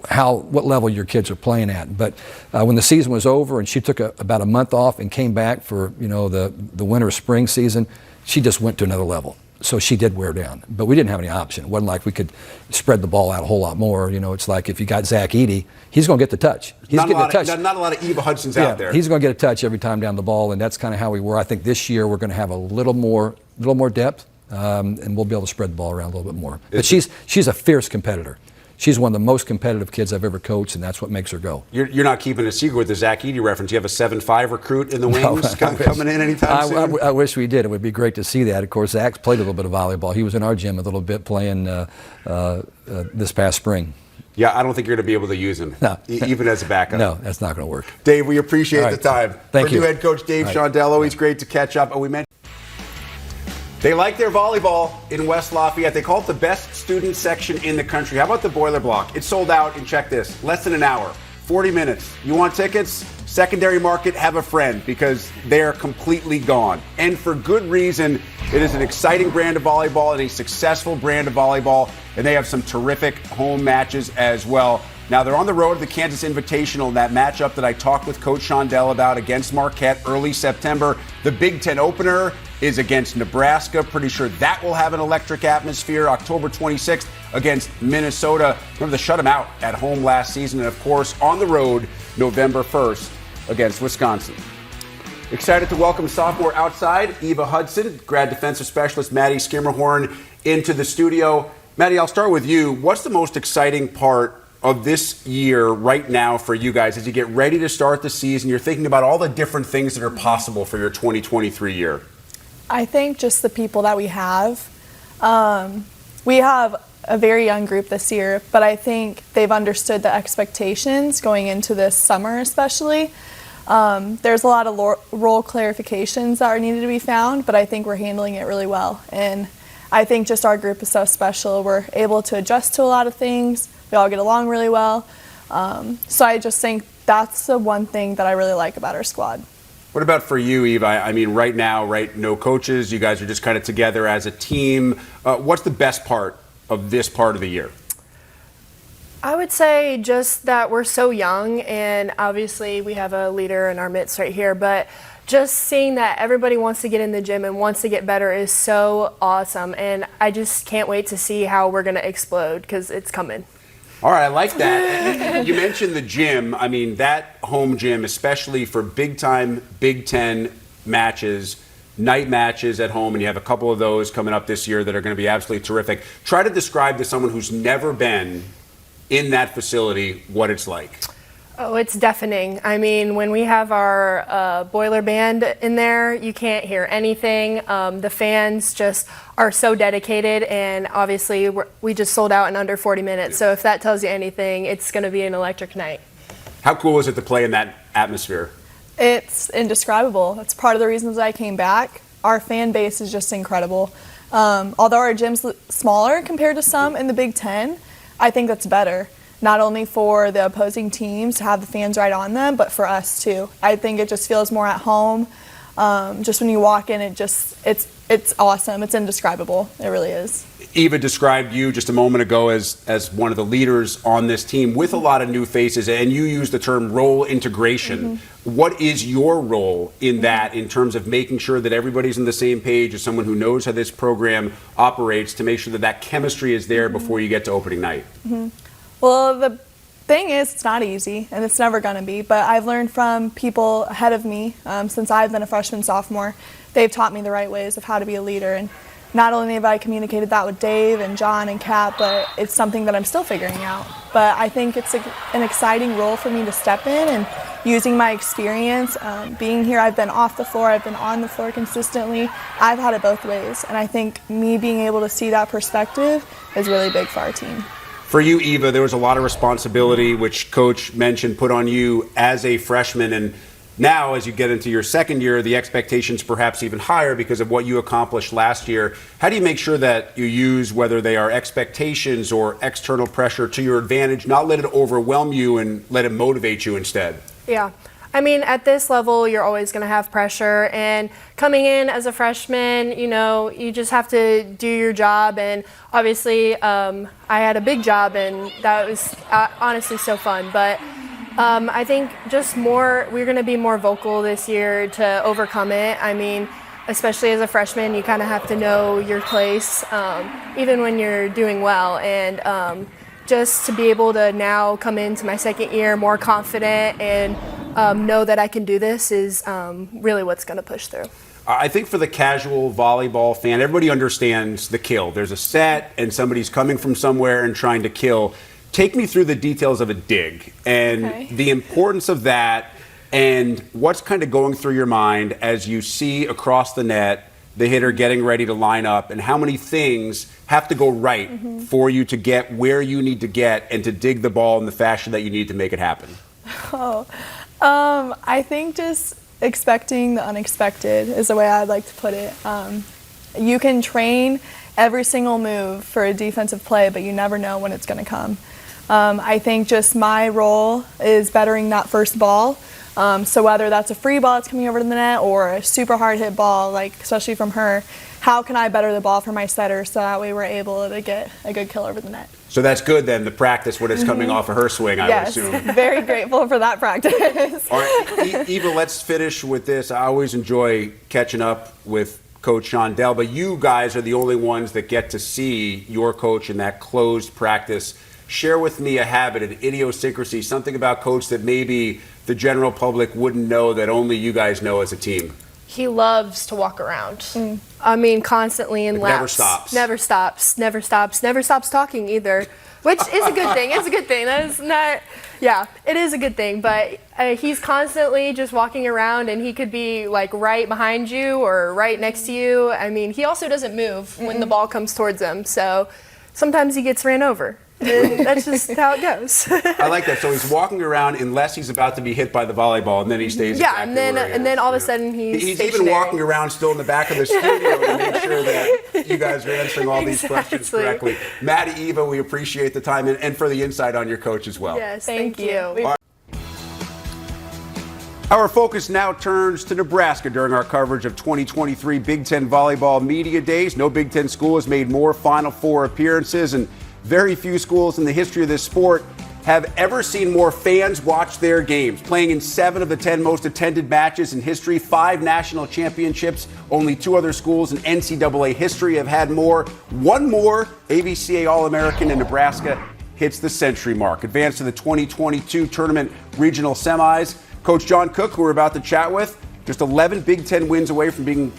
what level your kids are playing at. But when the season was over and she took about a month off and came back for, you know, the winter spring season, she just went to another level. So she did wear down, but we didn't have any option. It wasn't like we could spread the ball out a whole lot more. You know, it's like if you got Zach Edey, he's going to get the touch. Not a lot of Eva Hudsons out there. He's going to get a touch every time down the ball, and that's kind of how we were. I think this year we're going to have a little more depth, and we'll be able to spread the ball around a little bit more. But she's a fierce competitor. She's one of the most competitive kids I've ever coached, and that's what makes her go. You're not keeping a secret with the Zach Edey reference. You have a 7'5" recruit in the wings coming in anytime soon? I wish we did. It would be great to see that. Of course, Zach's played a little bit of volleyball. He was in our gym a little bit playing this past spring. Yeah, I don't think you're going to be able to use him, even as a backup. No, that's not going to work. Dave, we appreciate the time. Thank you. Purdue head coach Dave Shondell, always great to catch up. We mentioned they like their volleyball in West Lafayette. They call it the best student section in the country. How about the Boiler Block? It's sold out in, check this, less than an hour, 40 minutes. You want tickets? Secondary market, have a friend, because they are completely gone. And for good reason. It is an exciting brand of volleyball and a successful brand of volleyball, and they have some terrific home matches as well. Now, they're on the road to the Kansas Invitational in that matchup that I talked with Coach Shondell about against Marquette early September. The Big Ten opener is against Nebraska. Pretty sure that will have an electric atmosphere. October 26th against Minnesota. Remember, they shut them out at home last season. And, of course, on the road November 1st against Wisconsin. Excited to welcome sophomore outside Eva Hudson, grad defensive specialist Maddie Schermerhorn into the studio. Maddie, I'll start with you. What's the most exciting part of this year right now for you guys as you get ready to start the season? You're thinking about all the different things that are possible for your 2023 year. I think just the people that we have. We have a very young group this year, but I think they've understood the expectations going into this summer especially. There's a lot of role clarifications that are needed to be found, but I think we're handling it really well. And I think just our group is so special. We're able to adjust to a lot of things. We all get along really well. So I just think that's the one thing that I really like about our squad. What about for you, Eva? I mean, right now, no coaches. You guys are just kind of together as a team. What's the best part of this part of the year? I would say just that we're so young, and obviously we have a leader in our midst right here, but just seeing that everybody wants to get in the gym and wants to get better is so awesome, and I just can't wait to see how we're going to explode because it's coming. All right, I like that. You mentioned the gym. I mean, that home gym, especially for big-time Big Ten matches, night matches at home, and you have a couple of those coming up this year that are going to be absolutely terrific. Try to describe to someone who's never been in that facility what it's like. Oh, it's deafening. I mean, when we have our boiler band in there, you can't hear anything. The fans just are so dedicated, and obviously we just sold out in under 40 minutes. So if that tells you anything, it's going to be an electric night. How cool is it to play in that atmosphere? It's indescribable. That's part of the reasons I came back. Our fan base is just incredible. Although our gym's smaller compared to some in the Big Ten, I think that's better. Not only for the opposing teams to have the fans right on them, but for us too. I think it just feels more at home. Just when you walk in, it's awesome. It's indescribable. It really is. Eva described you just a moment ago as one of the leaders on this team with a lot of new faces, and you used the term role integration. Mm-hmm. What is your role in that, in terms of making sure that everybody's on the same page, as someone who knows how this program operates, to make sure that that chemistry is there before you get to opening night? Mm-hmm. Well, the thing is, it's not easy, and it's never going to be, but I've learned from people ahead of me since I've been a freshman, sophomore. They've taught me the right ways of how to be a leader, and not only have I communicated that with Dave and John and Kat, but it's something that I'm still figuring out. But I think it's an exciting role for me to step in, and using my experience, being here, I've been off the floor, I've been on the floor consistently. I've had it both ways, and I think me being able to see that perspective is really big for our team. For you, Eva, there was a lot of responsibility, which Coach mentioned, put on you as a freshman. And now, as you get into your second year, the expectations perhaps even higher because of what you accomplished last year. How do you make sure that you use, whether they are expectations or external pressure, to your advantage, not let it overwhelm you and let it motivate you instead? Yeah. I mean, at this level, you're always going to have pressure, and coming in as a freshman, you just have to do your job, and obviously I had a big job, and that was honestly so fun, but I think just we're going to be more vocal this year to overcome it. I mean, especially as a freshman, you kind of have to know your place, even when you're doing well, and just to be able to now come into my second year more confident and know that I can do this is really what's going to push through. I think for the casual volleyball fan, everybody understands the kill. There's a set and somebody's coming from somewhere and trying to kill. Take me through the details of a dig and the importance of that, and what's kind of going through your mind as you see across the net the hitter getting ready to line up, and how many things have to go right for you to get where you need to get and to dig the ball in the fashion that you need to make it happen? I think just expecting the unexpected is the way I'd like to put it. You can train every single move for a defensive play, but you never know when it's going to come. I think just my role is bettering that first ball. So whether that's a free ball that's coming over to the net or a super hard hit ball, like especially from her, how can I better the ball for my setter so that way we're able to get a good kill over the net? So that's good then, the practice when it's coming off of her swing, I would assume. Yes, very grateful for that practice. All right, Eva, let's finish with this. I always enjoy catching up with Coach Shondell, but you guys are the only ones that get to see your coach in that closed practice. Share with me a habit, an idiosyncrasy, something about Coach that maybe the general public wouldn't know that only you guys know as a team. He loves to walk around. I mean, constantly in laps. Never stops. Never stops. Never stops. Never stops talking either, which is a good thing. It's a good thing. That is not, yeah, it is a good thing. But he's constantly just walking around, and he could be like right behind you or right next to you. I mean, he also doesn't move when the ball comes towards him. So sometimes he gets ran over. And that's just how it goes. I like that. So he's walking around unless he's about to be hit by the volleyball, and then he stays exactly and then where he is. Then all of a sudden he's even walking around still in the back of the studio to make sure that you guys are answering all these questions correctly. Maddie, Eva, we appreciate the time and for the insight on your coach as well. Yes, thank you. Our focus now turns to Nebraska during our coverage of 2023 Big Ten Volleyball Media Days. No Big Ten school has made more Final Four appearances, and very few schools in the history of this sport have ever seen more fans watch their games. Playing in 7 of the 10 most attended matches in history, 5 national championships. Only 2 other schools in NCAA history have had more. One more AVCA All-American in Nebraska hits the century mark. Advanced to the 2022 tournament regional semis. Coach John Cook, who we're about to chat with, just 11 Big Ten wins away from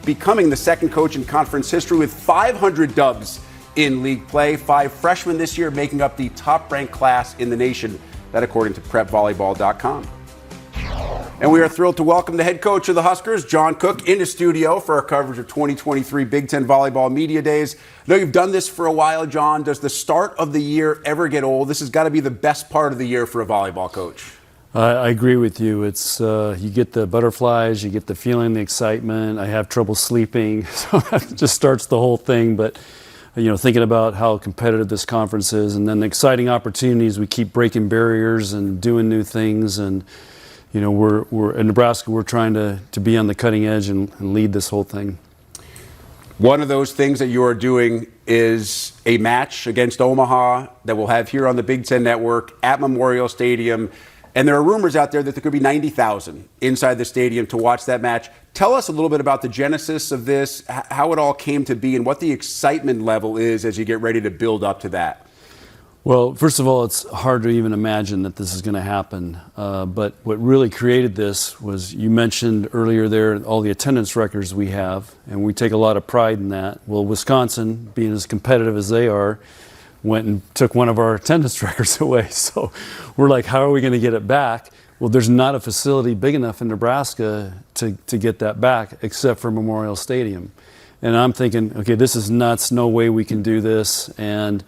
becoming the second coach in conference history with 500 dubs in league play. 5 freshmen this year making up the top-ranked class in the nation. That according to PrepVolleyball.com. And we are thrilled to welcome the head coach of the Huskers, John Cook, into studio for our coverage of 2023 Big Ten Volleyball Media Days. I know you've done this for a while, John. Does the start of the year ever get old? This has got to be the best part of the year for a volleyball coach. I agree with you. It's you get the butterflies, you get the feeling, the excitement. I have trouble sleeping, so that just starts the whole thing. But thinking about how competitive this conference is, and then the exciting opportunities. We keep breaking barriers and doing new things, and we're in Nebraska. We're trying to be on the cutting edge and lead this whole thing. One of those things that you are doing is a match against Omaha that we'll have here on the Big Ten Network at Memorial Stadium. And there are rumors out there that there could be 90,000 inside the stadium to watch that match. Tell us a little bit about the genesis of this, how it all came to be, and what the excitement level is as you get ready to build up to that. Well, first of all, it's hard to even imagine that this is going to happen. But what really created this was, you mentioned earlier there, all the attendance records we have, and we take a lot of pride in that. Well, Wisconsin, being as competitive as they are, went and took one of our attendance records away. So we're like, how are we going to get it back? Well, there's not a facility big enough in Nebraska to get that back, except for Memorial Stadium. And I'm thinking, okay, this is nuts. No way we can do this. And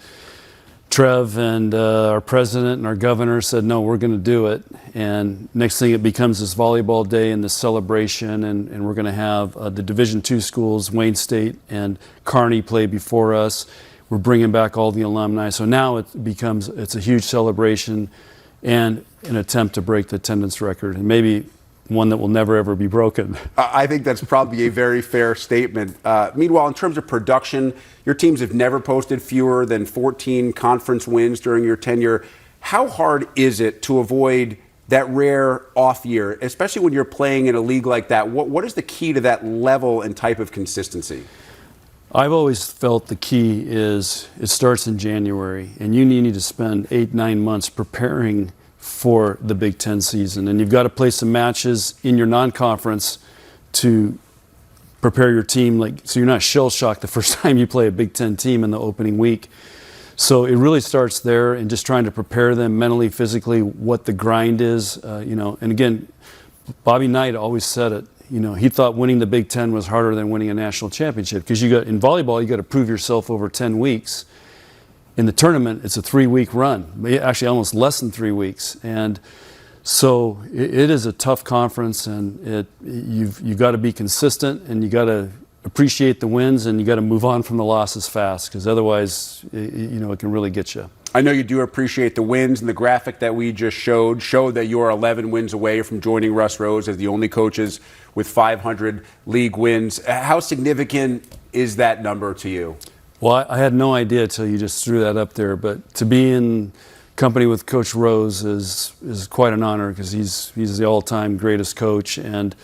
Trev and our president and our governor said, no, we're going to do it. And next thing, it becomes this volleyball day and this celebration. And we're going to have the Division II schools, Wayne State and Kearney, play before us. We're bringing back all the alumni. So now it's a huge celebration and an attempt to break the attendance record, and maybe one that will never, ever be broken. I think that's probably a very fair statement. Meanwhile, in terms of production, your teams have never posted fewer than 14 conference wins during your tenure. How hard is it to avoid that rare off year, especially when you're playing in a league like that? What is the key to that level and type of consistency? I've always felt the key is it starts in January, and you need to spend 8-9 months preparing for the Big Ten season. And you've got to play some matches in your non-conference to prepare your team, so you're not shell-shocked the first time you play a Big Ten team in the opening week. So it really starts there, and just trying to prepare them mentally, physically, what the grind is. And again, Bobby Knight always said it. He thought winning the Big Ten was harder than winning a national championship, because in volleyball, you got to prove yourself over 10 weeks. In the tournament, it's a 3-week run, actually almost less than 3 weeks. And so it is a tough conference, and you've got to be consistent, and you got to appreciate the wins, and you got to move on from the losses fast, because otherwise, it can really get you. I know you do appreciate the wins, and the graphic that we just showed that you are 11 wins away from joining Russ Rose as the only coaches with 500 league wins. How significant is that number to you? Well, I had no idea until you just threw that up there, but to be in company with Coach Rose is quite an honor, because he's the all-time greatest coach, and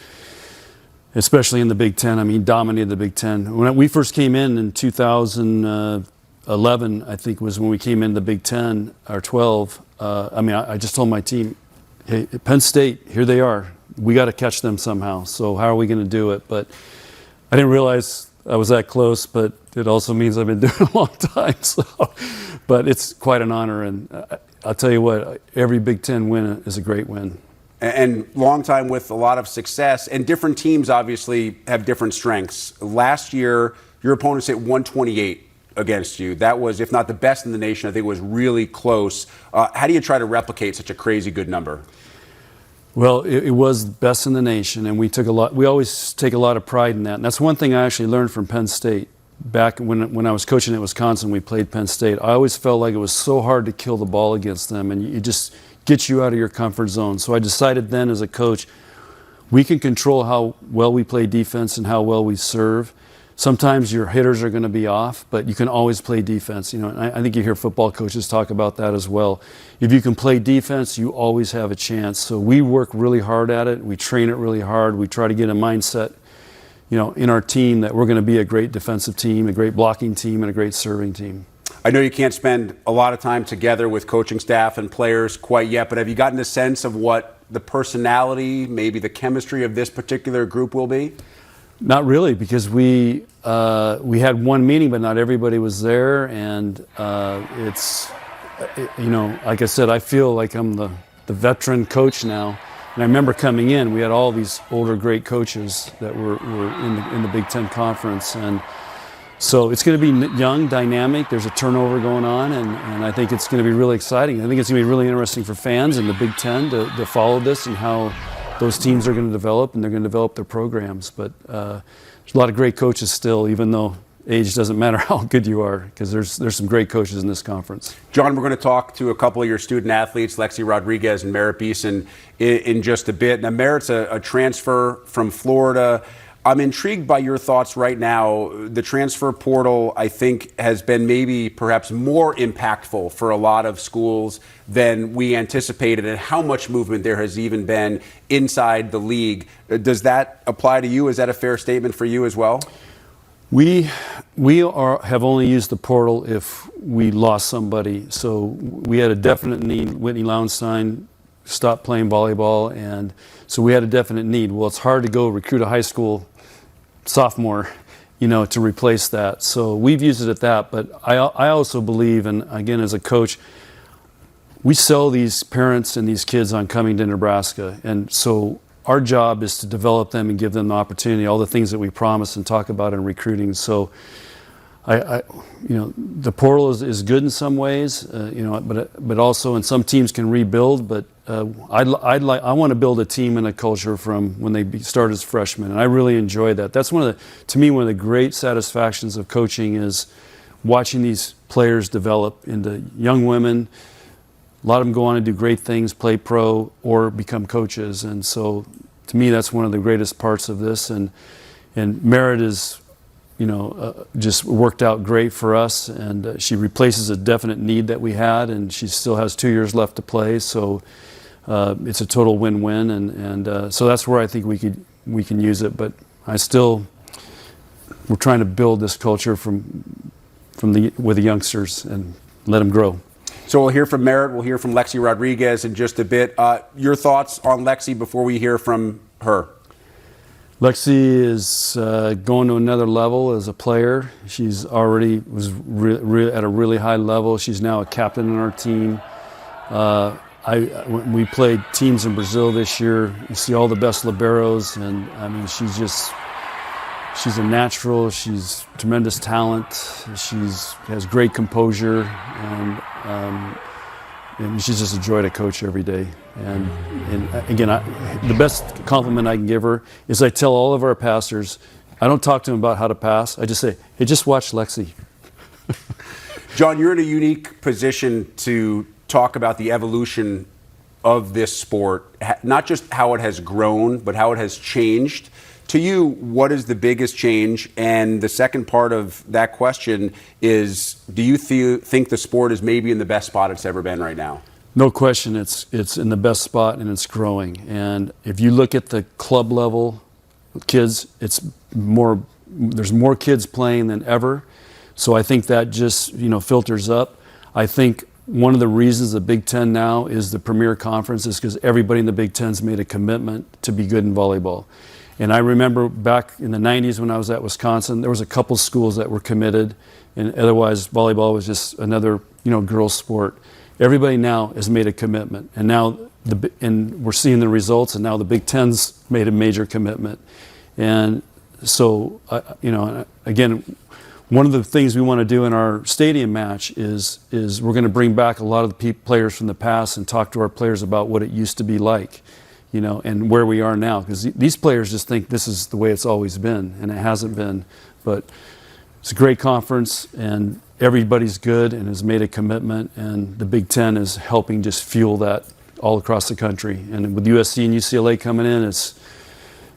especially in the Big Ten. I mean, he dominated the Big Ten. When we first came in 2011, I think was when we came into the Big Ten, or 12. I just told my team, hey, Penn State, here they are. We got to catch them somehow. So how are we going to do it? But I didn't realize I was that close, but it also means I've been doing it a long time. But it's quite an honor, and I'll tell you what, every Big Ten win is a great win. And long time with a lot of success, and different teams obviously have different strengths. Last year, your opponents hit 128 against you. That was, if not the best in the nation, I think it was really close. How do you try to replicate such a crazy good number? Well, it was best in the nation, and we always take a lot of pride in that. And that's one thing I actually learned from Penn State. Back when I was coaching at Wisconsin, we played Penn State. I always felt like it was so hard to kill the ball against them, and it just gets you out of your comfort zone. So I decided then as a coach, we can control how well we play defense and how well we serve. Sometimes your hitters are going to be off, but you can always play defense. You know, and I think you hear football coaches talk about that as well. If you can play defense, you always have a chance. So we work really hard at it. We train it really hard. We try to get a mindset, you know, in our team that we're going to be a great defensive team, a great blocking team, and a great serving team. I know you can't spend a lot of time together with coaching staff and players quite yet, but have you gotten a sense of what the personality, maybe the chemistry of this particular group will be? Not really, because we had one meeting, but not everybody was there, and you know, like I said, I feel like I'm the veteran coach now. And I remember coming in, we had all these older great coaches that were in the Big Ten Conference, and so it's going to be young, dynamic. There's a turnover going on, and I think it's going to be really exciting. I think it's going to be really interesting for fans in the Big Ten to follow this and how those teams are going to develop, and they're going to develop their programs. But there's a lot of great coaches still, even though age doesn't matter how good you are, because there's some great coaches in this conference. John, we're going to talk to a couple of your student athletes, Lexi Rodriguez and Merrit Beason, in just a bit. Now, Merritt's a transfer from Florida. I'm intrigued by your thoughts right now. The transfer portal, I think, has been maybe perhaps more impactful for a lot of schools than we anticipated, and how much movement there has even been inside the league. Does that apply to you? Is that a fair statement for you as well? We have only used the portal if we lost somebody. So we had a definite need. Whitney Lowenstein stopped playing volleyball, and so we had a definite need. Well, it's hard to go recruit a high school sophomore, you know, to replace that. So we've used it at that. But I also believe, and again, as a coach, we sell these parents and these kids on coming to Nebraska. And so our job is to develop them and give them the opportunity, all the things that we promise and talk about in recruiting. So you know, the portal is good in some ways, you know, but also, and some teams can rebuild. But I want to build a team and a culture from when they start as freshmen, and I really enjoy that. That's to me, one of the great satisfactions of coaching is watching these players develop into young women. A lot of them go on to do great things, play pro, or become coaches, and so to me, that's one of the greatest parts of this. And Merrit is, you know, just worked out great for us, and she replaces a definite need that we had, and she still has 2 years left to play, so it's a total win-win, and so that's where I think we can use it. But we're trying to build this culture with the youngsters and let them grow. So we'll hear from Merrit, we'll hear from Lexi Rodriguez in just a bit. Your thoughts on Lexi before we hear from her? Lexi is going to another level as a player. She's already was at a really high level. She's now a captain on our team. When we played teams in Brazil this year, you see all the best liberos, and I mean, she's a natural. She's tremendous talent. Has great composure, and she's just a joy to coach every day. And again, the best compliment I can give her is I tell all of our passers, I don't talk to them about how to pass. I just say, hey, just watch Lexi. John, you're in a unique position to talk about the evolution of this sport, not just how it has grown, but how it has changed. To you, what is the biggest change? And the second part of that question is, do you think the sport is maybe in the best spot it's ever been right now? No question, it's in the best spot, and it's growing. And if you look at the club level kids, there's more kids playing than ever. So I think that just, you know, filters up. I think one of the reasons the Big Ten now is the premier conference is because everybody in the Big Ten's made a commitment to be good in volleyball. And I remember back in the 90s when I was at Wisconsin, there was a couple schools that were committed, and otherwise volleyball was just another, you know, girls' sport. Everybody now has made a commitment, and now we're seeing the results, and now the Big Ten's made a major commitment. And so, you know, again, one of the things we want to do in our stadium match is we're going to bring back a lot of the players from the past and talk to our players about what it used to be like, you know, and where we are now. Because these players just think this is the way it's always been, and it hasn't been. But it's a great conference, and everybody's good and has made a commitment, and the Big Ten is helping just fuel that all across the country. And with USC and UCLA coming in,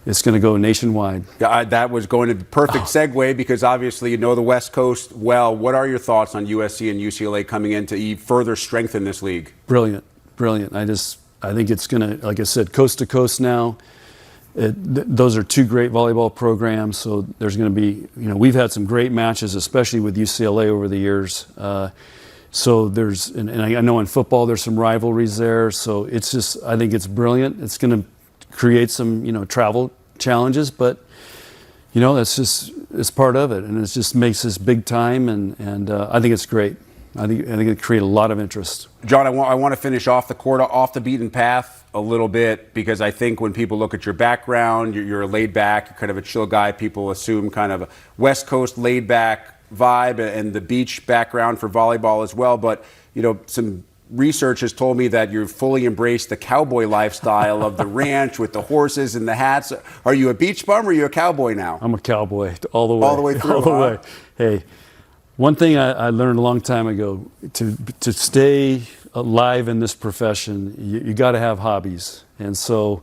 it's going to go nationwide. Yeah, that was going to be perfect segue because obviously you know the West Coast well. What are your thoughts on USC and UCLA coming in to further strengthen this league? Brilliant. I think it's going to, like I said, coast to coast now. Those are two great volleyball programs, so there's going to be, we've had some great matches, especially with UCLA over the years. So and I know in football there's some rivalries there. So it's just, I think it's brilliant. It's going to create some, travel challenges, but it's part of it, and it just makes this big time, and I think it's great. I think it create a lot of interest. John, I want to finish off the court, off the beaten path a little bit, because I think when people look at your background, you're a laid back, you're kind of a chill guy. People assume kind of a West Coast laid back vibe and the beach background for volleyball as well. But, some research has told me that you've fully embraced the cowboy lifestyle of the ranch with the horses and the hats. Are you a beach bum or are you a cowboy now? I'm a cowboy all the way. All the way through, all the way. Hey. One thing I learned a long time ago, to stay alive in this profession, you got to have hobbies. And so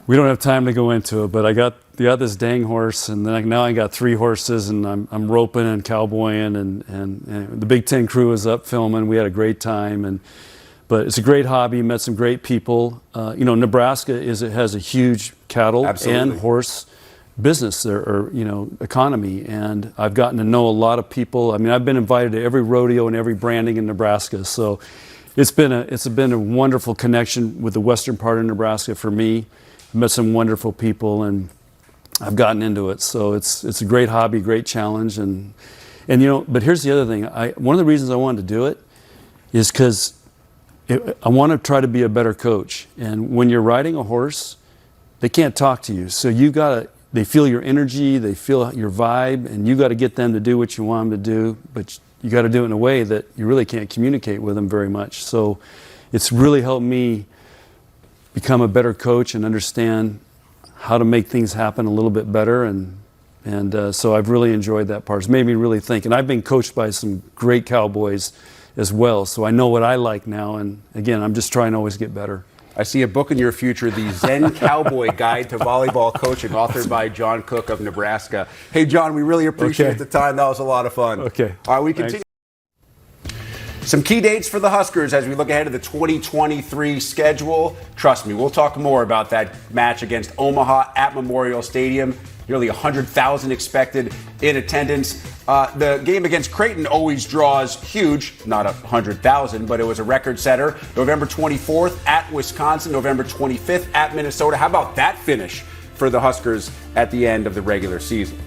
we don't have time to go into it, but I got this dang horse, and then now I got 3 horses, and I'm roping and cowboying, and the Big Ten crew was up filming. We had a great time, but it's a great hobby. Met some great people. Nebraska has a huge cattle and horse business there, or economy, and I've gotten to know a lot of people. I mean, I've been invited to every rodeo and every branding in Nebraska, so it's been a wonderful connection with the western part of Nebraska for me. I've met some wonderful people, and I've gotten into it. So it's a great hobby, great challenge, and but here's the other thing. One of the reasons I wanted to do it is because I want to try to be a better coach. And when you're riding a horse, they can't talk to you, so they feel your energy, they feel your vibe, and you got to get them to do what you want them to do, but you got to do it in a way that you really can't communicate with them very much. So it's really helped me become a better coach and understand how to make things happen a little bit better, and so I've really enjoyed that part. It's made me really think, and I've been coached by some great cowboys as well, so I know what I like now, and again, I'm just trying to always get better. I see a book in your future, The Zen Cowboy Guide to Volleyball Coaching, authored by John Cook of Nebraska. Hey, John, we really appreciate the time. That was a lot of fun. Okay. All right, we continue. Some key dates for the Huskers as we look ahead to the 2023 schedule. Trust me, we'll talk more about that match against Omaha at Memorial Stadium. Nearly 100,000 expected in attendance. The game against Creighton always draws huge, not 100,000, but it was a record setter. November 24th at Wisconsin, November 25th at Minnesota. How about that finish for the Huskers at the end of the regular season?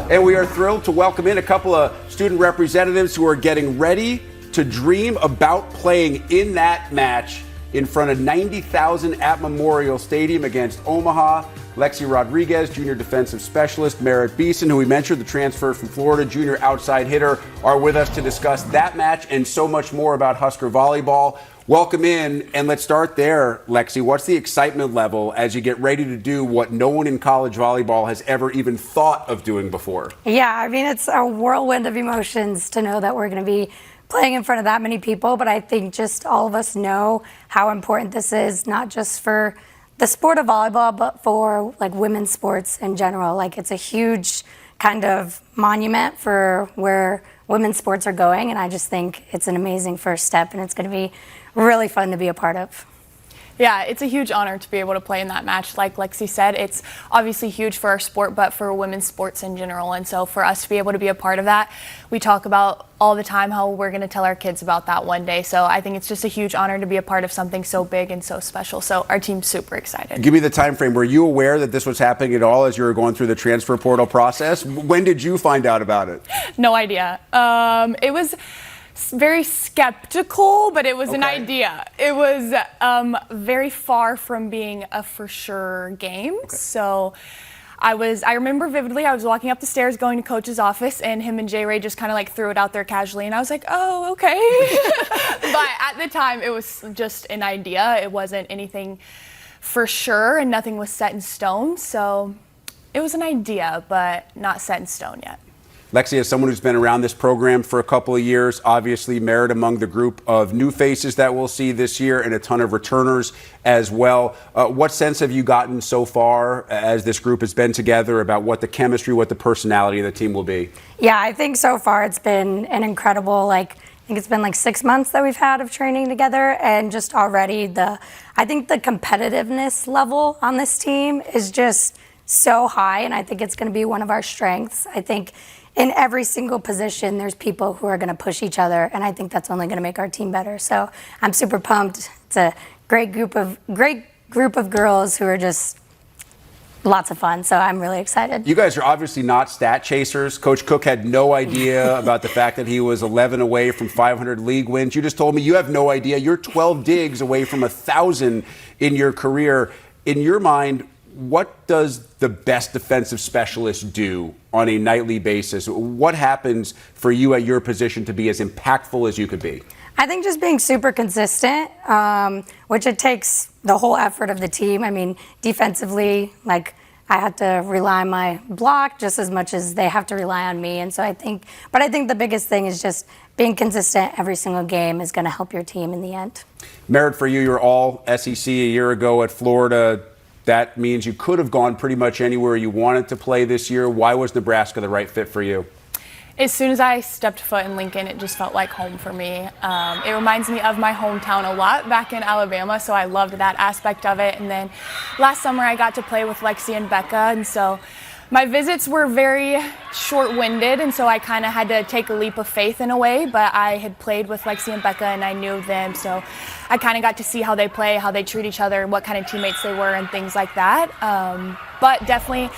And we are thrilled to welcome in a couple of student representatives who are getting ready to dream about playing in that match in front of 90,000 at Memorial Stadium against Omaha. Lexi Rodriguez, junior defensive specialist, Merrit Beason, who we mentioned, the transfer from Florida, junior outside hitter, are with us to discuss that match and so much more about Husker volleyball. Welcome in, and let's start there, Lexi. What's the excitement level as you get ready to do what no one in college volleyball has ever even thought of doing before? Yeah, I mean, it's a whirlwind of emotions to know that we're going to be playing in front of that many people, but I think just all of us know how important this is, not just for the sport of volleyball, but for like women's sports in general. Like, it's a huge kind of monument for where women's sports are going, and I just think it's an amazing first step, and it's going to be really fun to be a part of. Yeah, it's a huge honor to be able to play in that match. Like Lexi said, it's obviously huge for our sport, but for women's sports in general. And so for us to be able to be a part of that, we talk about all the time how we're going to tell our kids about that one day. So I think it's just a huge honor to be a part of something so big and so special. So our team's super excited. Give me the time frame. Were you aware that this was happening at all as you were going through the transfer portal process? When did you find out about it? No idea. It was very skeptical, but it was an idea. It was very far from being a for sure game. Okay. So I remember vividly, I was walking up the stairs going to coach's office, and him and J. Ray just kind of like threw it out there casually, and I was like, oh, okay. But at the time, it was just an idea. It wasn't anything for sure, and nothing was set in stone. So it was an idea, but not set in stone yet. Lexi, as someone who's been around this program for a couple of years, obviously Merrit among the group of new faces that we'll see this year and a ton of returners as well. What sense have you gotten so far as this group has been together about what the chemistry, what the personality of the team will be? Yeah, I think so far it's been an incredible, I think it's been 6 months that we've had of training together, and just already I think the competitiveness level on this team is just so high, and I think it's going to be one of our strengths. I think in every single position, there's people who are going to push each other, and I think that's only going to make our team better. So I'm super pumped. It's a great group of girls who are just lots of fun. So I'm really excited. You guys are obviously not stat chasers. Coach Cook had no idea about the fact that he was 11 away from 500 league wins. You just told me you have no idea. You're 12 digs away from 1,000 in your career. In your mind, what does the best defensive specialist do on a nightly basis? What happens for you at your position to be as impactful as you could be? I think just being super consistent, which it takes the whole effort of the team. I mean, defensively, I have to rely on my block just as much as they have to rely on me. And so I think the biggest thing is just being consistent every single game is going to help your team in the end. Merrit, for you, you're all SEC a year ago at Florida. That means you could have gone pretty much anywhere you wanted to play this year. Why was Nebraska the right fit for you? As soon as I stepped foot in Lincoln, it just felt like home for me. It reminds me of my hometown a lot back in Alabama, so I loved that aspect of it. And then last summer I got to play with Lexi and Becca, and so my visits were very short-winded, and so I kind of had to take a leap of faith in a way, but I had played with Lexi and Becca and I knew them, so I kind of got to see how they play, how they treat each other, what kind of teammates they were, and things like that. But definitely,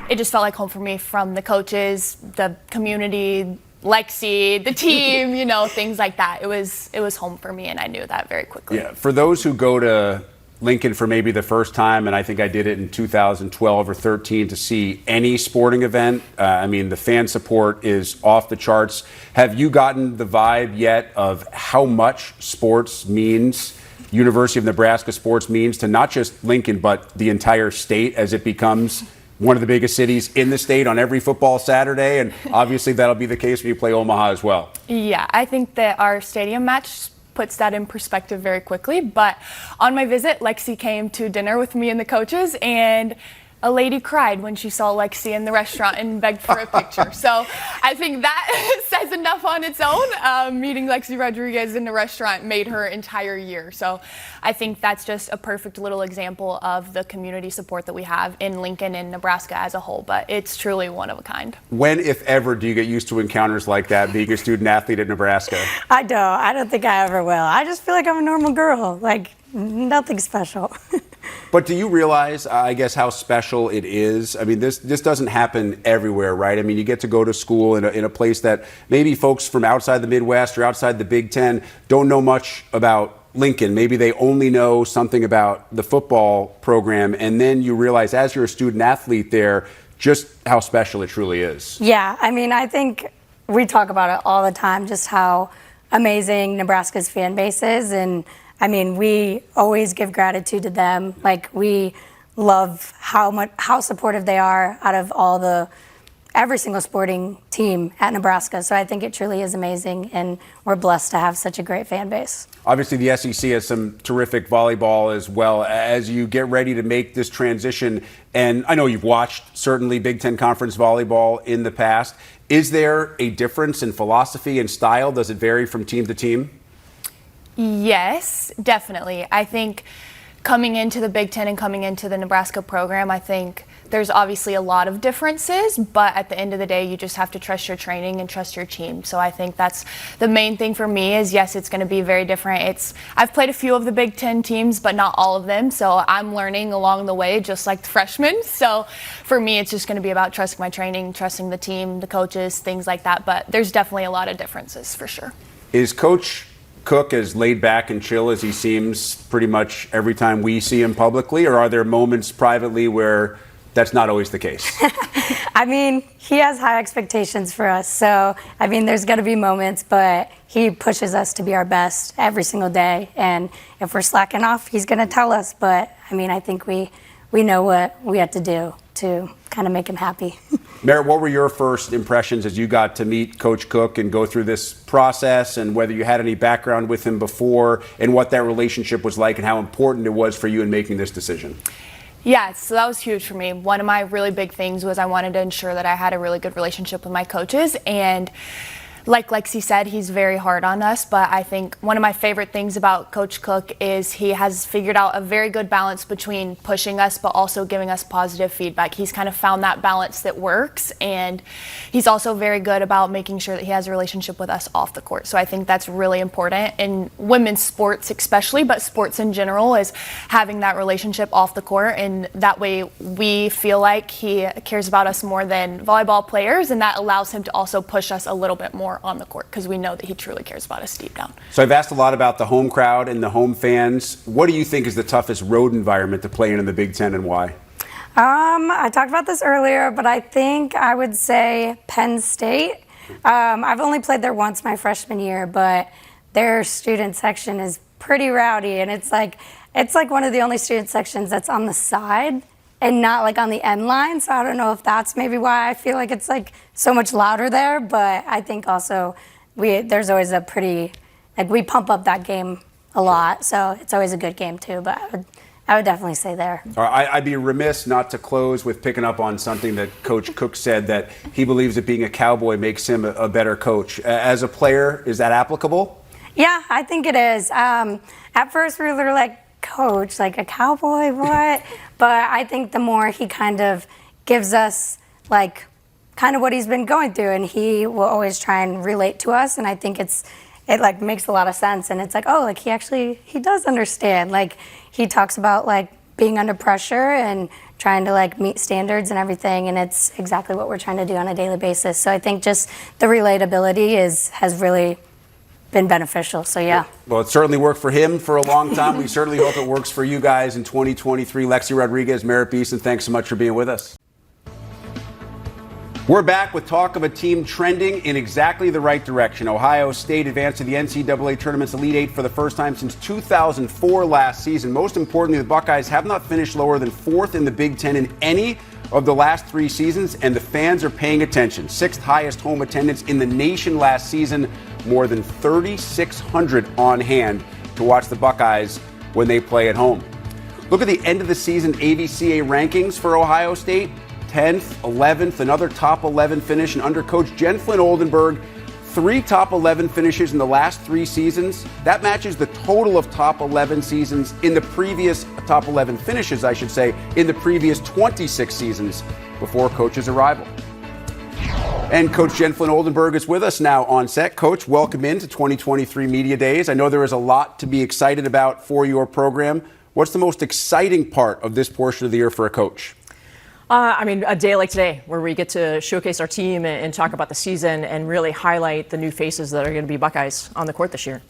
it just felt like home for me, from the coaches, the community, Lexi, the team, things like that. It was home for me, and I knew that very quickly. Yeah, for those who go to Lincoln for maybe the first time, and I think I did it in 2012 or 13 to see any sporting event. The fan support is off the charts. Have you gotten the vibe yet of how much sports means, University of Nebraska sports means to not just Lincoln, but the entire state as it becomes one of the biggest cities in the state on every football Saturday? And obviously that'll be the case when you play Omaha as well. Yeah, I think that our stadium match puts that in perspective very quickly. But on my visit, Lexi came to dinner with me and the coaches, and a lady cried when she saw Lexi in the restaurant and begged for a picture. So I think that says enough on its own. Meeting Lexi Rodriguez in the restaurant made her entire year. So I think that's just a perfect little example of the community support that we have in Lincoln and Nebraska as a whole. But it's truly one of a kind. When, if ever, do you get used to encounters like that, being a student athlete at Nebraska? I don't think I ever will. I just feel like I'm a normal girl, nothing special. But do you realize, I guess, how special it is? This doesn't happen everywhere, right? You get to go to school in a place that maybe folks from outside the Midwest or outside the Big Ten don't know much about Lincoln. Maybe they only know something about the football program, and then you realize as you're a student athlete there just how special it truly is. Yeah, I think we talk about it all the time, just how amazing Nebraska's fan base is, and we always give gratitude to them. We love how supportive they are out of every single sporting team at Nebraska. So I think it truly is amazing, and we're blessed to have such a great fan base. Obviously, the SEC has some terrific volleyball as well. As you get ready to make this transition, and I know you've watched certainly Big Ten Conference volleyball in the past, is there a difference in philosophy and style? Does it vary from team to team? Yes, definitely. I think coming into the Big Ten and coming into the Nebraska program, I think there's obviously a lot of differences, but at the end of the day, you just have to trust your training and trust your team. So I think that's the main thing for me is, yes, it's going to be very different. I've played a few of the Big Ten teams, but not all of them. So I'm learning along the way, just like the freshmen. So for me, it's just going to be about trusting my training, trusting the team, the coaches, things like that. But there's definitely a lot of differences for sure. Is Coach Cook as laid back and chill as he seems pretty much every time we see him publicly, or are there moments privately where that's not always the case? He has high expectations for us. So, there's going to be moments, but he pushes us to be our best every single day. And if we're slacking off, he's going to tell us. But, I think we know what we have to do to kind of make him happy. Merrit, what were your first impressions as you got to meet Coach Cook and go through this process, and whether you had any background with him before, and what that relationship was like and how important it was for you in making this decision? Yeah, so that was huge for me. One of my really big things was I wanted to ensure that I had a really good relationship with my coaches, and like Lexi said, he's very hard on us, but I think one of my favorite things about Coach Cook is he has figured out a very good balance between pushing us but also giving us positive feedback. He's kind of found that balance that works, and he's also very good about making sure that he has a relationship with us off the court. So I think that's really important in women's sports especially, but sports in general, is having that relationship off the court, and that way we feel like he cares about us more than volleyball players, and that allows him to also push us a little bit more on the court because we know that he truly cares about us deep down. So I've asked a lot about the home crowd and the home fans. What do you think is the toughest road environment to play in the Big Ten, and why? I talked about this earlier, but I think I would say Penn State. I've only played there once my freshman year, but their student section is pretty rowdy, and it's like one of the only student sections that's on the side and not like on the end line. So I don't know if that's maybe why I feel like it's like so much louder there, but I think also there's always a pretty, like, we pump up that game a lot, so it's always a good game too, but I would definitely say there. All right, I'd be remiss not to close with picking up on something that Coach Cook said, that he believes that being a Cowboy makes him a better coach. As a player, is that applicable? Yeah, I think it is. At first we were like, Coach, like a Cowboy, what? But I think the more he kind of gives us like kind of what he's been going through, and he will always try and relate to us, and I think it like makes a lot of sense, and it's like, oh, like he does understand. Like he talks about like being under pressure and trying to like meet standards and everything, and it's exactly what we're trying to do on a daily basis. So I think just the relatability has really been beneficial, so yeah. Well, it certainly worked for him for a long time. We certainly hope it works for you guys in 2023. Lexi Rodriguez, Merrit, Beason, thanks so much for being with us. We're back with talk of a team trending in exactly the right direction. Ohio State advanced to the NCAA Tournament's Elite Eight for the first time since 2004 last season. Most importantly, the Buckeyes have not finished lower than fourth in the Big Ten in any of the last 3 seasons, and the fans are paying attention. 6th highest home attendance in the nation last season, more than 3,600 on hand to watch the Buckeyes when they play at home. Look at the end of the season AVCA rankings for Ohio State. 10th, 11th, another top 11 finish, and under coach Jen Flynn Oldenburg, 3 top 11 finishes in the last 3 seasons. That matches the total of top 11 seasons in the previous, top 11 finishes, I should say, in the previous 26 seasons before coach's arrival. And Coach Jen Flynn Oldenburg is with us now on set. Coach, welcome into 2023 Media Days. I know there is a lot to be excited about for your program. What's the most exciting part of this portion of the year for a coach? I mean, a day like today where we get to showcase our team and talk about the season and really highlight the new faces that are going to be Buckeyes on the court this year.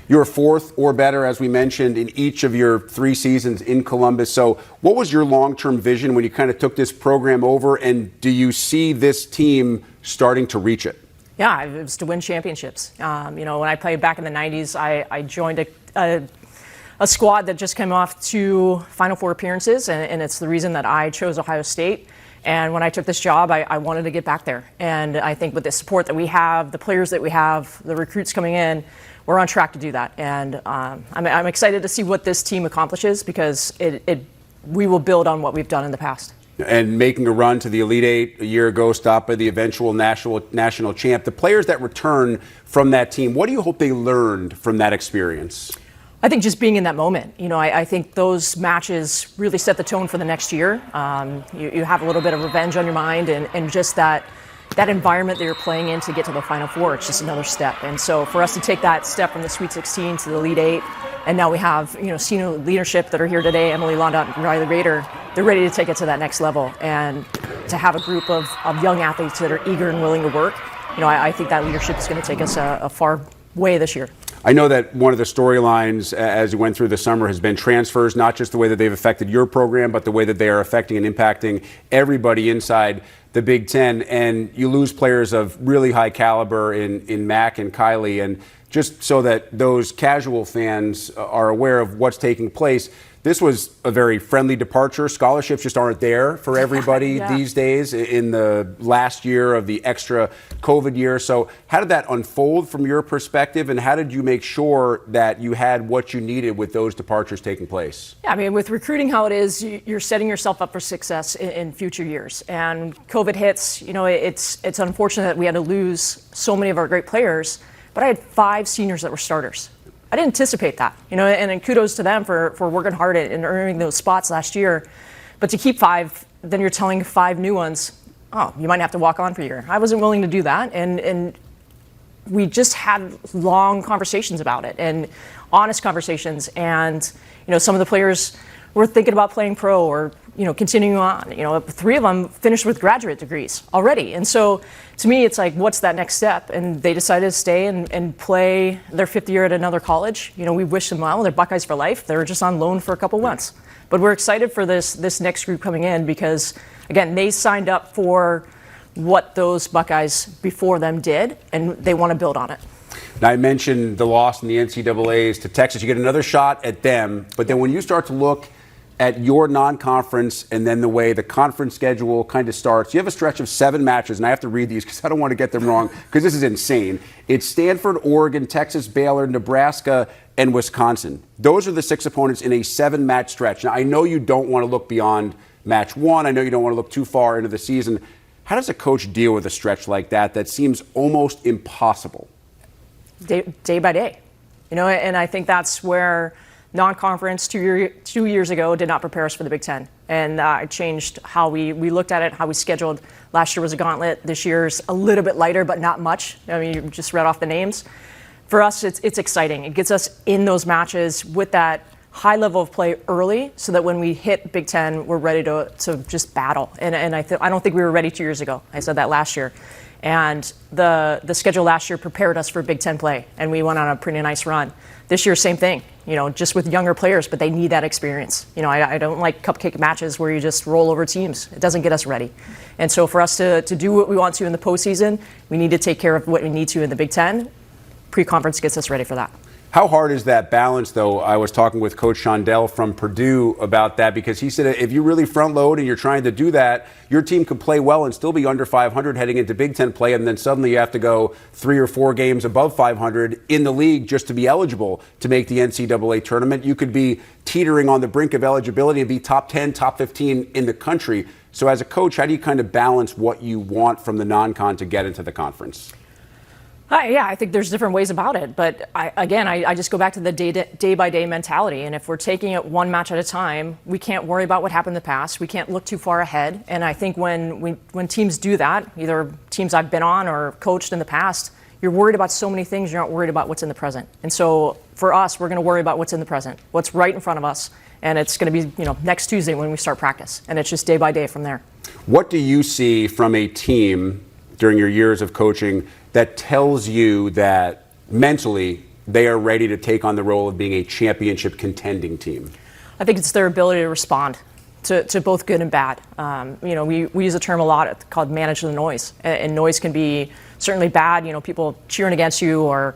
You're 4th or better, as we mentioned, in each of your 3 seasons in Columbus. So what was your long-term vision when you kind of took this program over, and do you see this team starting to reach it? Yeah, it was to win championships. When I played back in the 90s, I joined a squad that just came off 2 Final Four appearances, and it's the reason that I chose Ohio State. And when I took this job, I wanted to get back there. And I think with the support that we have, the players that we have, the recruits coming in, we're on track to do that. And I'm excited to see what this team accomplishes, because we will build on what we've done in the past. And making a run to the Elite Eight a year ago, stopped by the eventual national champ. The players that return from that team, what do you hope they learned from that experience? I think just being in that moment. I think those matches really set the tone for the next year. You have a little bit of revenge on your mind, and just that environment that you're playing in to get to the Final Four, it's just another step. And so for us to take that step from the Sweet 16 to the Elite Eight, and now we have senior leadership that are here today, Emily, Londot, and Rylee, Rader, they're ready to take it to that next level. And to have a group of young athletes that are eager and willing to work, I think that leadership is going to take us a far way this year. I know that one of the storylines as you went through the summer has been transfers, not just the way that they've affected your program, but the way that they are affecting and impacting everybody inside the Big Ten. And you lose players of really high caliber in Mac and Kylie. And just so that those casual fans are aware of what's taking place. This was a very friendly departure. Scholarships just aren't there for everybody these days in the last year of the extra COVID year. So how did that unfold from your perspective, and how did you make sure that you had what you needed with those departures taking place? Yeah, I mean, with recruiting how it is, you're setting yourself up for success in future years. And COVID hits, it's unfortunate that we had to lose so many of our great players, but I had 5 seniors that were starters. I didn't anticipate that, and kudos to them for working hard and earning those spots last year. But to keep 5, then you're telling 5 new ones, oh, you might have to walk on for a year. I wasn't willing to do that, and we just had long conversations about it and honest conversations. And some of the players were thinking about playing pro or continuing on. 3 of them finished with graduate degrees already, and so to me, it's like, what's that next step? And they decided to stay and play their 5th year at another college. We wish them well. They're Buckeyes for life. They were just on loan for a couple months. But we're excited for this next group coming in because, again, they signed up for what those Buckeyes before them did, and they want to build on it. Now, I mentioned the loss in the NCAAs to Texas. You get another shot at them, but then when you start to look at your non-conference and then the way the conference schedule kind of starts, you have a stretch of 7 matches, and I have to read these because I don't want to get them wrong because this is insane. It's Stanford, Oregon, Texas, Baylor, Nebraska, and Wisconsin. Those are the 6 opponents in a 7-match stretch. Now, I know you don't want to look beyond match 1. I know you don't want to look too far into the season. How does a coach deal with a stretch like that seems almost impossible? Day by day. And I think that's where non-conference 2 years ago did not prepare us for the Big Ten. And it changed how we looked at it, how we scheduled. Last year was a gauntlet. This year's a little bit lighter, but not much. I mean, you just read off the names. For us, it's exciting. It gets us in those matches with that high level of play early so that when we hit Big Ten, we're ready to just battle. And I don't think we were ready 2 years ago. I said that last year. And the schedule last year prepared us for Big Ten play, and we went on a pretty nice run. This year, same thing, just with younger players, but they need that experience. I don't like cupcake matches where you just roll over teams. It doesn't get us ready. And so for us to do what we want to in the postseason, we need to take care of what we need to in the Big Ten. Pre-conference gets us ready for that. How hard is that balance, though? I was talking with Coach Shondell from Purdue about that because he said if you really front load and you're trying to do that, your team could play well and still be under 500 heading into Big Ten play, and then suddenly you have to go 3 or 4 games above 500 in the league just to be eligible to make the NCAA tournament. You could be teetering on the brink of eligibility and be top 10, top 15 in the country. So as a coach, how do you kind of balance what you want from the non-con to get into the conference? Yeah, I think there's different ways about it. But I just go back to the day-by-day mentality. And if we're taking it 1 match at a time, we can't worry about what happened in the past. We can't look too far ahead. And I think when teams do that, either teams I've been on or coached in the past, you're worried about so many things, you're not worried about what's in the present. And so for us, we're going to worry about what's in the present, what's right in front of us. And it's going to be next Tuesday when we start practice. And it's just day by day from there. What do you see from a team during your years of coaching that tells you that mentally they are ready to take on the role of being a championship contending team? I think it's their ability to respond to both good and bad. We use a term a lot called manage the noise. And noise can be certainly bad, people cheering against you or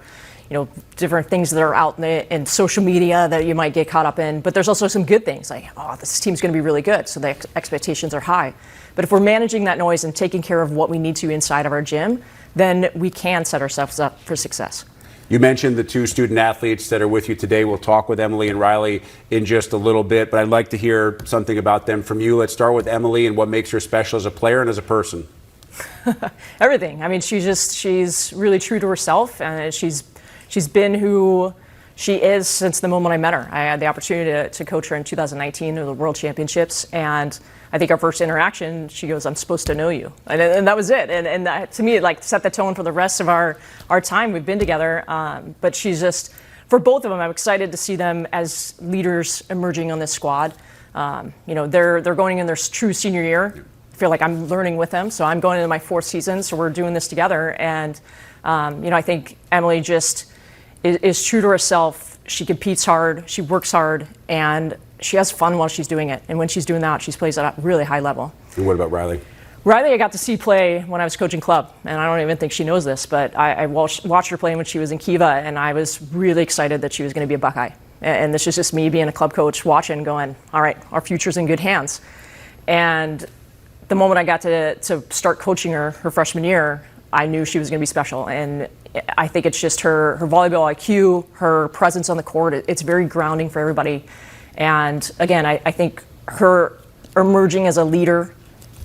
different things that are out in social media that you might get caught up in. But there's also some good things like, oh, this team's going to be really good. So the expectations are high. But if we're managing that noise and taking care of what we need to inside of our gym, then we can set ourselves up for success. You mentioned the 2 student athletes that are with you today. We'll talk with Ellee and Rylee in just a little bit, but I'd like to hear something about them from you. Let's start with Ellee and what makes her special as a player and as a person. Everything. I mean, she's really true to herself, and she's been who she is since the moment I met her. I had the opportunity to coach her in 2019 at the World Championships, and I think our first interaction, she goes, "I'm supposed to know you," and that was it. And that, to me, it set the tone for the rest of our time we've been together. But she's just, for both of them, I'm excited to see them as leaders emerging on this squad. They're going in their true senior year. I feel like I'm learning with them, so I'm going into my 4th season. So we're doing this together, and I think Ellee just is true to herself. She competes hard, she works hard, and she has fun while she's doing it. And when she's doing that, she plays at a really high level. And what about Rylee? Rylee, I got to see play when I was coaching club, and I don't even think she knows this, but I watched her play when she was in Kiva, and I was really excited that she was going to be a Buckeye. And this is just me being a club coach watching, going, all right, our future's in good hands. And the moment I got to start coaching her freshman year, I knew she was going to be special. And I think it's just her volleyball IQ, her presence on the court. It's very grounding for everybody. And again, I think her emerging as a leader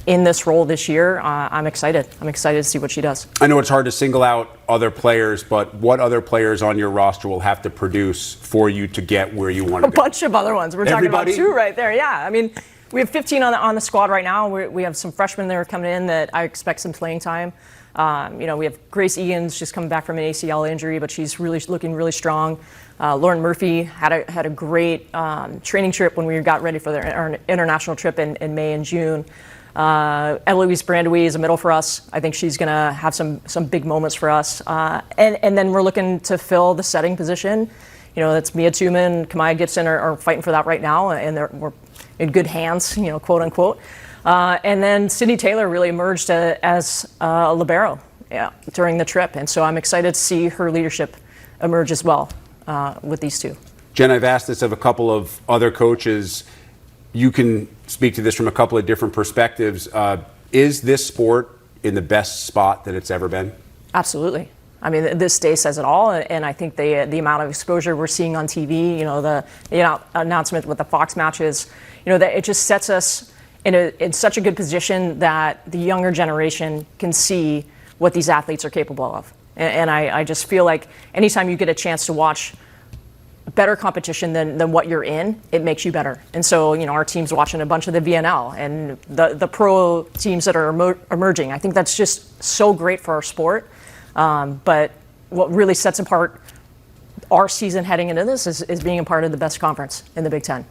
in this role this year, I'm excited. I'm excited to see what she does. I know it's hard to single out other players, but what other players on your roster will have to produce for you to get where you want to be? A bunch of other ones. We're Everybody? talking about 2 right there. Yeah, I mean, we have 15 on the squad right now. We have some freshmen that are coming in that I expect some playing time. We have Grace Egan's just coming back from an ACL injury, but she's really looking really strong. Lauren Murphy had a great training trip when we got ready for our international trip in May and June. Eloise Brandewie is a middle for us. I think she's going to have some big moments for us. And then we're looking to fill the setting position. That's Mia Tuman, Kamaya Gibson are fighting for that right now, and we're in good hands, quote unquote. And then Sydney Taylor really emerged as a libero during the trip. And so I'm excited to see her leadership emerge as well with these 2. Jen, I've asked this of a couple of other coaches. You can speak to this from a couple of different perspectives. Is this sport in the best spot that it's ever been? Absolutely. I mean, this day says it all, and I think the amount of exposure we're seeing on TV, the announcement with the Fox matches, that it just sets us in such a good position that the younger generation can see what these athletes are capable of. And I just feel like anytime you get a chance to watch better competition than what you're in, it makes you better. And so, our team's watching a bunch of the VNL and the pro teams that are emerging. I think that's just so great for our sport. But what really sets apart our season heading into this is being a part of the best conference in the Big Ten.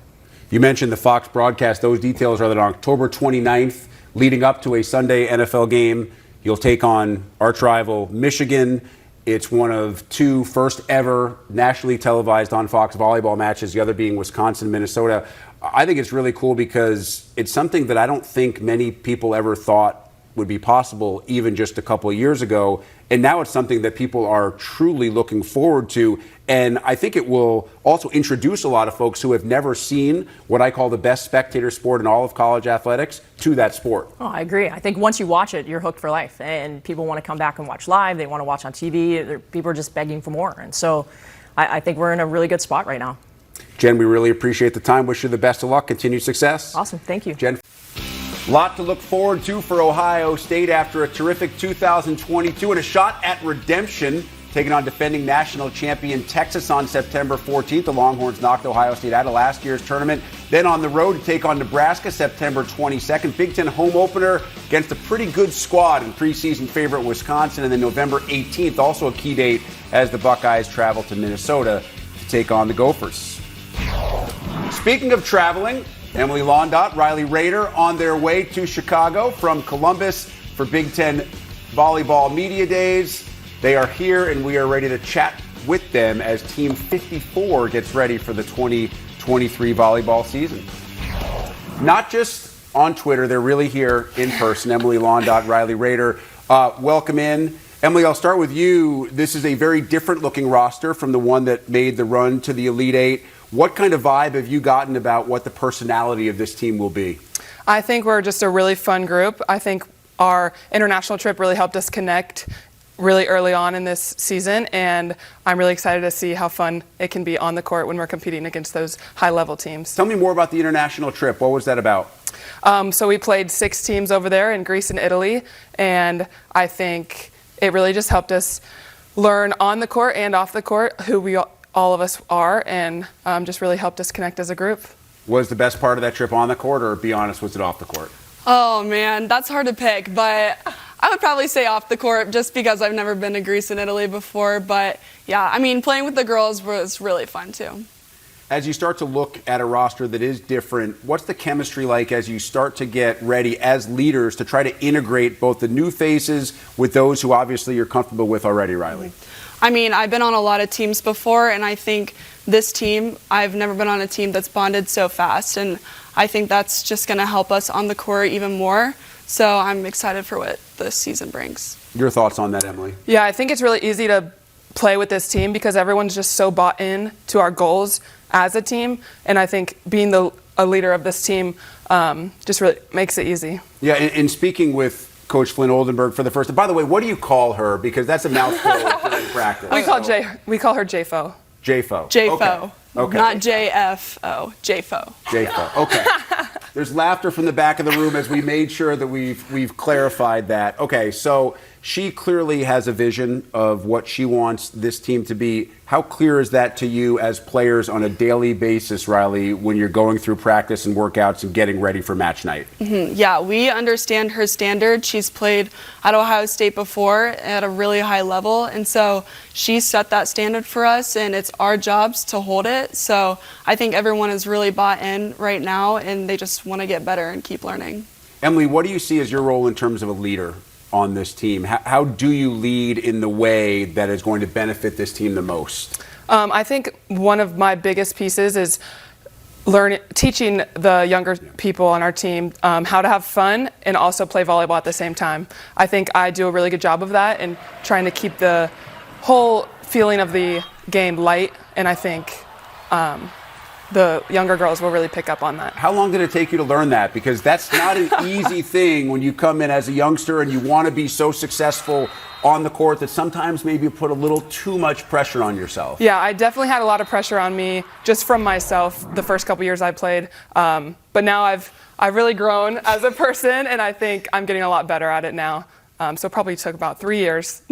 You mentioned the Fox broadcast. Those details are that on October 29th, leading up to a Sunday NFL game, you'll take on arch rival Michigan. It's one of 2 first ever nationally televised on Fox volleyball matches, the other being Wisconsin, Minnesota. I think it's really cool because it's something that I don't think many people ever thought would be possible even just a couple of years ago. And now it's something that people are truly looking forward to. And I think it will also introduce a lot of folks who have never seen what I call the best spectator sport in all of college athletics to that sport. Oh, I agree. I think once you watch it, you're hooked for life. And people want to come back and watch live. They want to watch on TV. People are just begging for more. And so I think we're in a really good spot right now. Jen, we really appreciate the time. Wish you the best of luck. Continued success. Awesome. Thank you. Jen. Lot to look forward to for Ohio State after a terrific 2022 and a shot at redemption, taking on defending national champion Texas on September 14th. The Longhorns knocked Ohio State out of last year's tournament. Then on the road to take on Nebraska September 22nd. Big Ten home opener against a pretty good squad and preseason favorite Wisconsin. And then November 18th, also a key date as the Buckeyes travel to Minnesota to take on the Gophers. Speaking of traveling, Emily Londot, Rylee, Rader on their way to Chicago from Columbus for Big Ten Volleyball Media Days. They are here, and we are ready to chat with them as Team 54 gets ready for the 2023 volleyball season. Not just on Twitter, they're really here in person. Emily Londot, Rylee, Rader, welcome in. Emily, I'll start with you. This is a very different looking roster from the one that made the run to the Elite Eight. What kind of vibe have you gotten about what the personality of this team will be? I think we're just a really fun group. I think our international trip really helped us connect really early on in this season, and I'm really excited to see how fun it can be on the court when we're competing against those high-level teams. Tell me more about the international trip. What was that about? So we played 6 teams over there in Greece and Italy, and I think it really just helped us learn on the court and off the court who all of us are, and just really helped us connect as a group. Was the best part of that trip on the court, or be honest, was it off the court? Oh man, that's hard to pick, but I would probably say off the court just because I've never been to Greece and Italy before. But yeah, I mean, playing with the girls was really fun too. As you start to look at a roster that is different, what's the chemistry like as you start to get ready as leaders to try to integrate both the new faces with those who obviously you're comfortable with already, Rylee? I mean, I've been on a lot of teams before, and I think this team, I've never been on a team that's bonded so fast, and I think that's just going to help us on the court even more. So I'm excited for what this season brings. Your thoughts on that, Emily? Yeah, I think it's really easy to play with this team because everyone's just so bought in to our goals as a team. And I think being a leader of this team just really makes it easy. Yeah, and speaking with Coach Flynn Oldenburg for the first time. By the way, what do you call her? Because that's a mouthful during practice. We call her JFO. JFO. JFO. Okay. Not JFO. JFO. JFO. Okay. There's laughter from the back of the room as we made sure that we've clarified that. Okay, so she clearly has a vision of what she wants this team to be. How clear is that to you as players on a daily basis, Rylee, when you're going through practice and workouts and getting ready for match night? Yeah, we understand her standard. She's played at Ohio State before at a really high level, and so she set that standard for us, and it's our jobs to hold it. So I think everyone is really bought in right now, and they just want to get better and keep learning. Emily, what do you see as your role in terms of a leader on this team? How do you lead in the way that is going to benefit this team the most? I think one of my biggest pieces is teaching the younger people on our team how to have fun and also play volleyball at the same time. I think I do a really good job of that and trying to keep the whole feeling of the game light, and I think the younger girls will really pick up on that. How long did it take you to learn that? Because that's not an easy thing when you come in as a youngster and you want to be so successful on the court that sometimes maybe you put a little too much pressure on yourself. Yeah, I definitely had a lot of pressure on me just from myself the first couple years I played. But now I've really grown as a person, and I think I'm getting a lot better at it now. So it probably took about 3 years.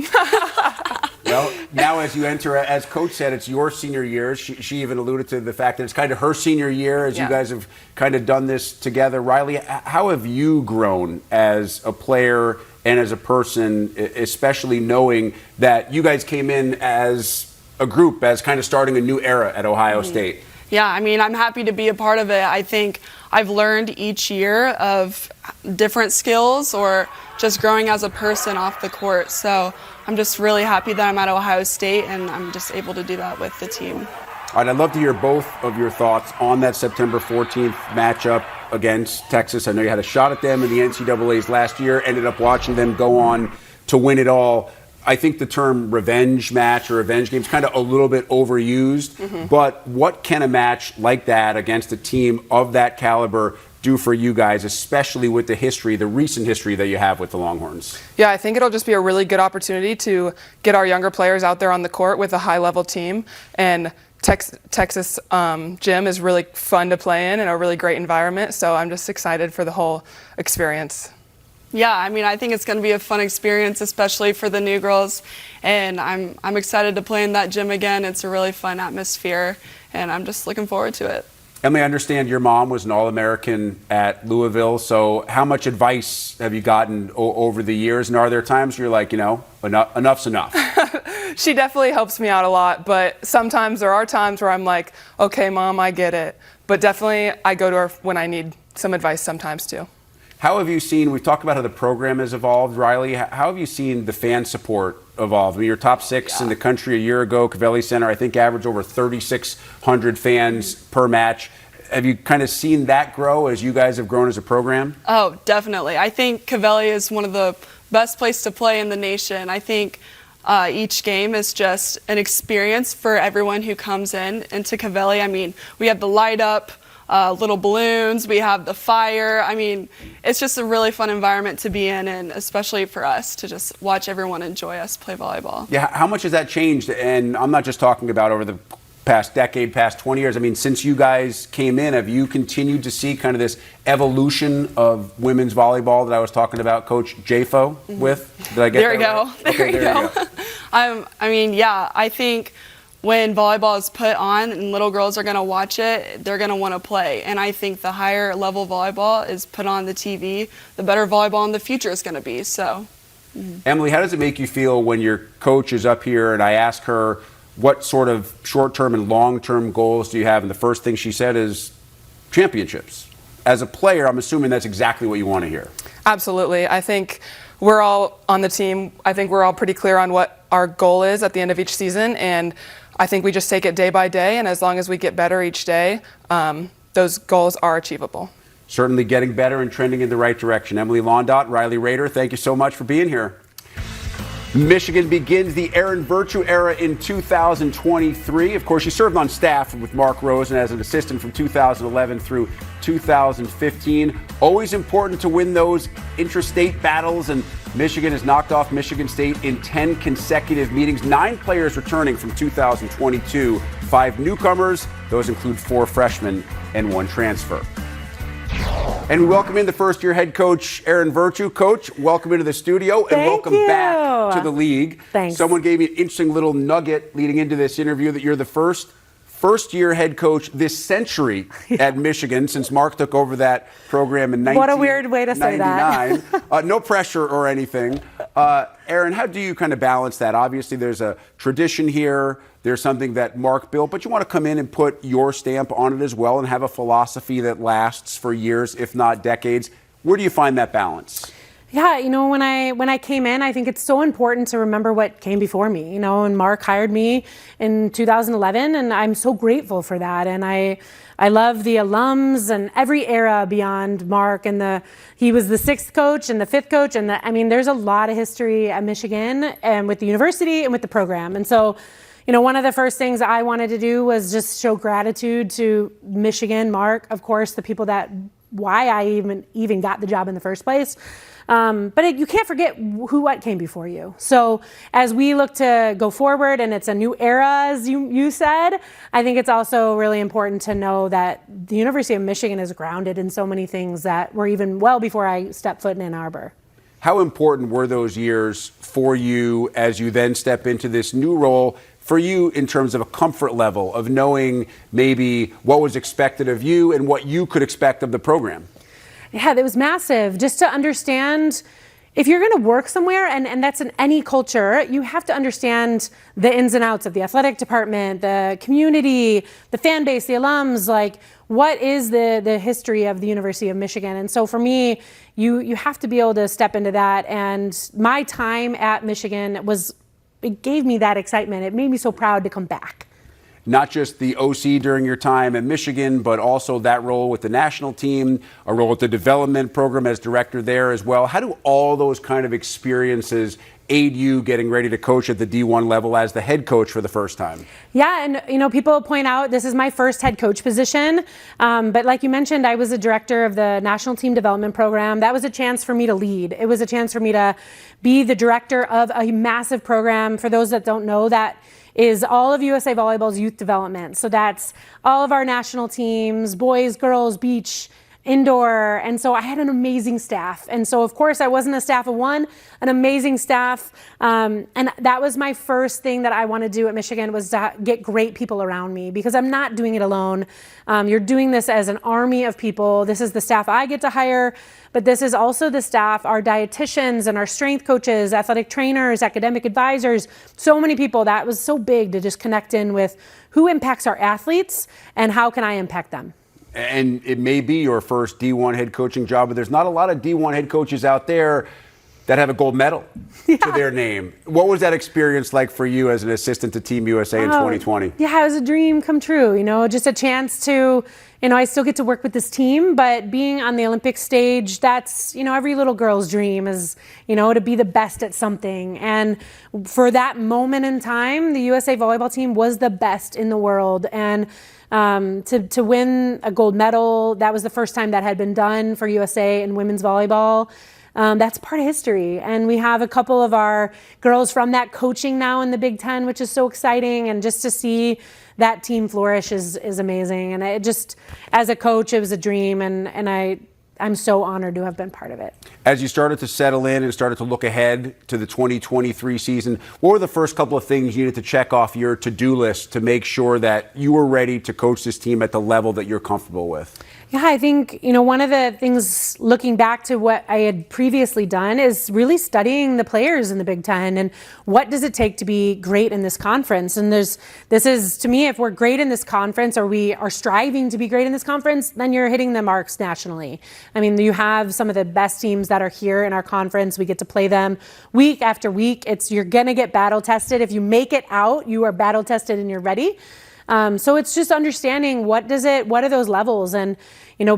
Well, now as you enter, as Coach said, it's your senior year. She even alluded to the fact that it's kind of her senior year as you guys have kind of done this together. Rylee, how have you grown as a player and as a person, especially knowing that you guys came in as a group, as kind of starting a new era at Ohio State? Yeah, I mean, I'm happy to be a part of it. I think I've learned each year of different skills or just growing as a person off the court. So I'm just really happy that I'm at Ohio State and I'm just able to do that with the team. All right, I'd love to hear both of your thoughts on that September 14th matchup against Texas. I know you had a shot at them in the NCAAs last year, ended up watching them go on to win it all. I think the term revenge match or revenge game is kind of a little bit overused, but what can a match like that against a team of that caliber do for you guys, especially with the history, the recent history that you have with the Longhorns? Yeah, I think it'll just be a really good opportunity to get our younger players out there on the court with a high-level team. And Texas gym is really fun to play in and a really great environment, so I'm just excited for the whole experience. Yeah, I mean, I think it's going to be a fun experience, especially for the new girls, and I'm excited to play in that gym again. It's a really fun atmosphere, and I'm just looking forward to it. Emily, I understand your mom was an All-American at Louisville, so how much advice have you gotten over the years, and are there times where you're like, enough's enough? She definitely helps me out a lot, but sometimes there are times where I'm like, okay, Mom, I get it. But definitely I go to her when I need some advice sometimes too. How have you seen, we've talked about how the program has evolved, Rylee, how have you seen the fan support evolve? I mean, you're top 6 in the country a year ago. Covelli Center, I think, averaged over 3,600 fans per match. Have you kind of seen that grow as you guys have grown as a program? Oh, definitely. I think Covelli is one of the best places to play in the nation. I think each game is just an experience for everyone who comes into Covelli. I mean, we have the light up, little balloons, we have the fire. I mean, it's just a really fun environment to be in, and especially for us to just watch everyone enjoy us play volleyball. Yeah, how much has that changed? And I'm not just talking about over the past decade, past 20 years. I mean, since you guys came in, have you continued to see kind of this evolution of women's volleyball that I was talking about Coach JFO with? Did I get there that we right? go. Okay, there you go. I mean, yeah, I think when volleyball is put on and little girls are going to watch it, they're going to want to play. And I think the higher level volleyball is put on the TV, the better volleyball in the future is going to be. So, Emily, how does it make you feel when your coach is up here and I ask her what sort of short-term and long-term goals do you have? And the first thing she said is championships. As a player, I'm assuming that's exactly what you want to hear. Absolutely. I think we're all on the team. I think we're all pretty clear on what our goal is at the end of each season. And I think we just take it day by day. And as long as we get better each day, those goals are achievable. certainly getting better and trending in the right direction. Emily Londot, Rylee, Rader, thank you so much for being here. Michigan begins the Erin Virtue era in 2023. Of course, she served on staff with Mark Rosen as an assistant from 2011 through 2015. Always important to win those intrastate battles, and Michigan has knocked off Michigan State in 10 consecutive meetings. 9 players returning from 2022, 5 newcomers. Those include 4 freshmen and 1 transfer. And we welcome in the first-year head coach, Erin Virtue. Coach, welcome into the studio and welcome back to the league. Thanks. Someone gave me an interesting little nugget leading into this interview that you're the first-year head coach this century at Michigan since Mark took over that program in 1999. What a weird way to say that. No pressure or anything. Erin, how do you kind of balance that? Obviously, there's a tradition here. There's something that Mark built, but you want to come in and put your stamp on it as well and have a philosophy that lasts for years, if not decades. Where do you find that balance? Yeah, when I came in, I think it's so important to remember what came before me, and Mark hired me in 2011, and I'm so grateful for that. And I love the alums and every era beyond Mark, and he was the 6th coach and the 5th coach, and there's a lot of history at Michigan and with the university and with the program. And so, one of the first things I wanted to do was just show gratitude to Michigan, Mark, of course, the people why I even got the job in the first place. But you can't forget what came before you. So as we look to go forward, and it's a new era, as you said, I think it's also really important to know that the University of Michigan is grounded in so many things that were even well before I stepped foot in Ann Arbor. How important were those years for you as you then step into this new role for you in terms of a comfort level of knowing maybe what was expected of you and what you could expect of the program? Yeah, that was massive. Just to understand, if you're going to work somewhere, and that's in any culture, you have to understand the ins and outs of the athletic department, the community, the fan base, the alums, like what is the history of the University of Michigan. And so for me, you have to be able to step into that. And my time at Michigan it gave me that excitement. It made me so proud to come back. Not just the OC during your time at Michigan, but also that role with the national team, a role with the development program as director there as well. How do all those kind of experiences aid you getting ready to coach at the D1 level as the head coach for the first time? Yeah, and people point out this is my first head coach position, but like you mentioned, I was a director of the national team development program. That was a chance for me to lead. It was a chance for me to be the director of a massive program. For those that don't know, that is all of USA Volleyball's youth development. So that's all of our national teams, boys, girls, beach, indoor. And so I had an amazing staff. And so, of course, I wasn't a staff of one, an amazing staff. And that was my first thing that I want to do at Michigan, was to get great people around me, because I'm not doing it alone. You're doing this as an army of people. This is the staff I get to hire, but this is also the staff, our dietitians and our strength coaches, athletic trainers, academic advisors, so many people. That was so big to just connect in with who impacts our athletes and how can I impact them. And it may be your first D1 head coaching job, but there's not a lot of D1 head coaches out there that have a gold medal to their name. What was that experience like for you as an assistant to Team USA in 2020? Yeah, it was a dream come true, just a chance to, I still get to work with this team, but being on the Olympic stage, that's, every little girl's dream is, to be the best at something. And for that moment in time, the USA Volleyball team was the best in the world. And to win a gold medal, that was the first time that had been done for USA in women's volleyball. That's part of history. And we have a couple of our girls from that coaching now in the Big Ten, which is so exciting. And just to see that team flourish is amazing. And it just, as a coach, it was a dream. And I'm so honored to have been part of it. As you started to settle in and started to look ahead to the 2023 season, what were the first couple of things you needed to check off your to-do list to make sure that you were ready to coach this team at the level that you're comfortable with? Yeah, I think, one of the things looking back to what I had previously done is really studying the players in the Big Ten and what does it take to be great in this conference. And this is, to me, if we're great in this conference, or we are striving to be great in this conference, then you're hitting the marks nationally. I mean, you have some of the best teams that are here in our conference. We get to play them week after week. You're going to get battle tested. If you make it out, you are battle tested and you're ready. So it's just understanding what are those levels, and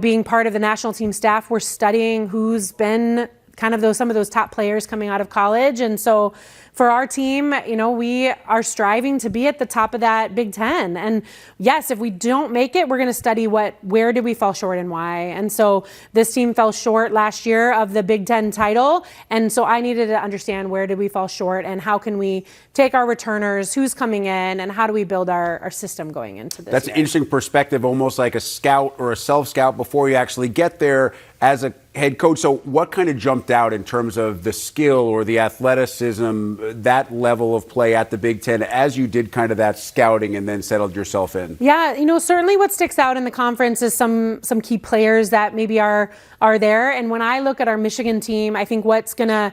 being part of the national team staff, we're studying who's been kind of some of those top players coming out of college. And so for our team, we are striving to be at the top of that Big Ten. And yes, if we don't make it, we're going to study where did we fall short and why. And so this team fell short last year of the Big Ten title. And so I needed to understand where did we fall short and how can we take our returners, who's coming in, and how do we build our system going into this That's year. an interesting perspective, almost like a scout or a self-scout before you actually get there as a head coach. So what kind of jumped out in terms of the skill or the athleticism, that level of play at the Big Ten as you did kind of that scouting and then settled yourself in? Yeah, certainly what sticks out in the conference is some key players that maybe are there. And when I look at our Michigan team, I think what's going to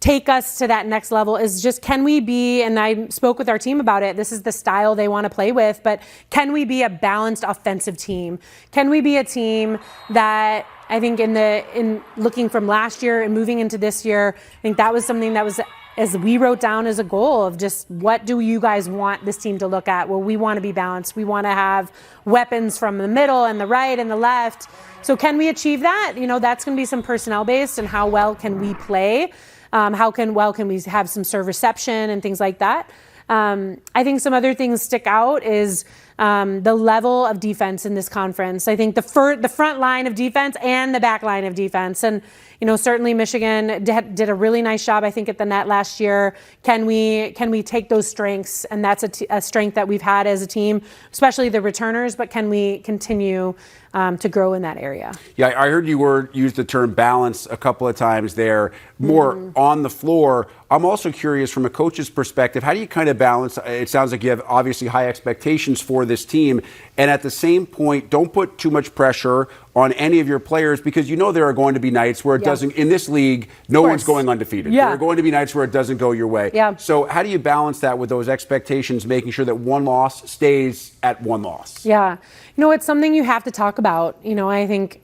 take us to that next level is just, can we be, and I spoke with our team about it, this is the style they want to play with, but can we be a balanced offensive team? Can we be a team that, I think in looking from last year and moving into this year, I think that was something that was, as we wrote down as a goal of just, what do you guys want this team to look at? Well, we want to be balanced. We want to have weapons from the middle and the right and the left. So can we achieve that? That's going to be some personnel based, and how well can we play? How can we have some serve reception and things like that? I think some other things stick out is the level of defense in this conference. I think the front line of defense and the back line of defense. And, certainly Michigan did a really nice job, I think, at the net last year. Can we take those strengths? And that's a strength that we've had as a team, especially the returners, but can we continue to grow in that area? Yeah, I heard you use the term balance a couple of times there, more on the floor. I'm also curious from a coach's perspective, how do you kind of balance? It sounds like you have obviously high expectations for this team, and at the same point, don't put too much pressure on any of your players, because there are going to be nights where it doesn't, in this league, no one's going undefeated. There are going to be nights where it doesn't go your way. So how do you balance that with those expectations, making sure that one loss stays at one loss? Yeah, it's something you have to talk about. I think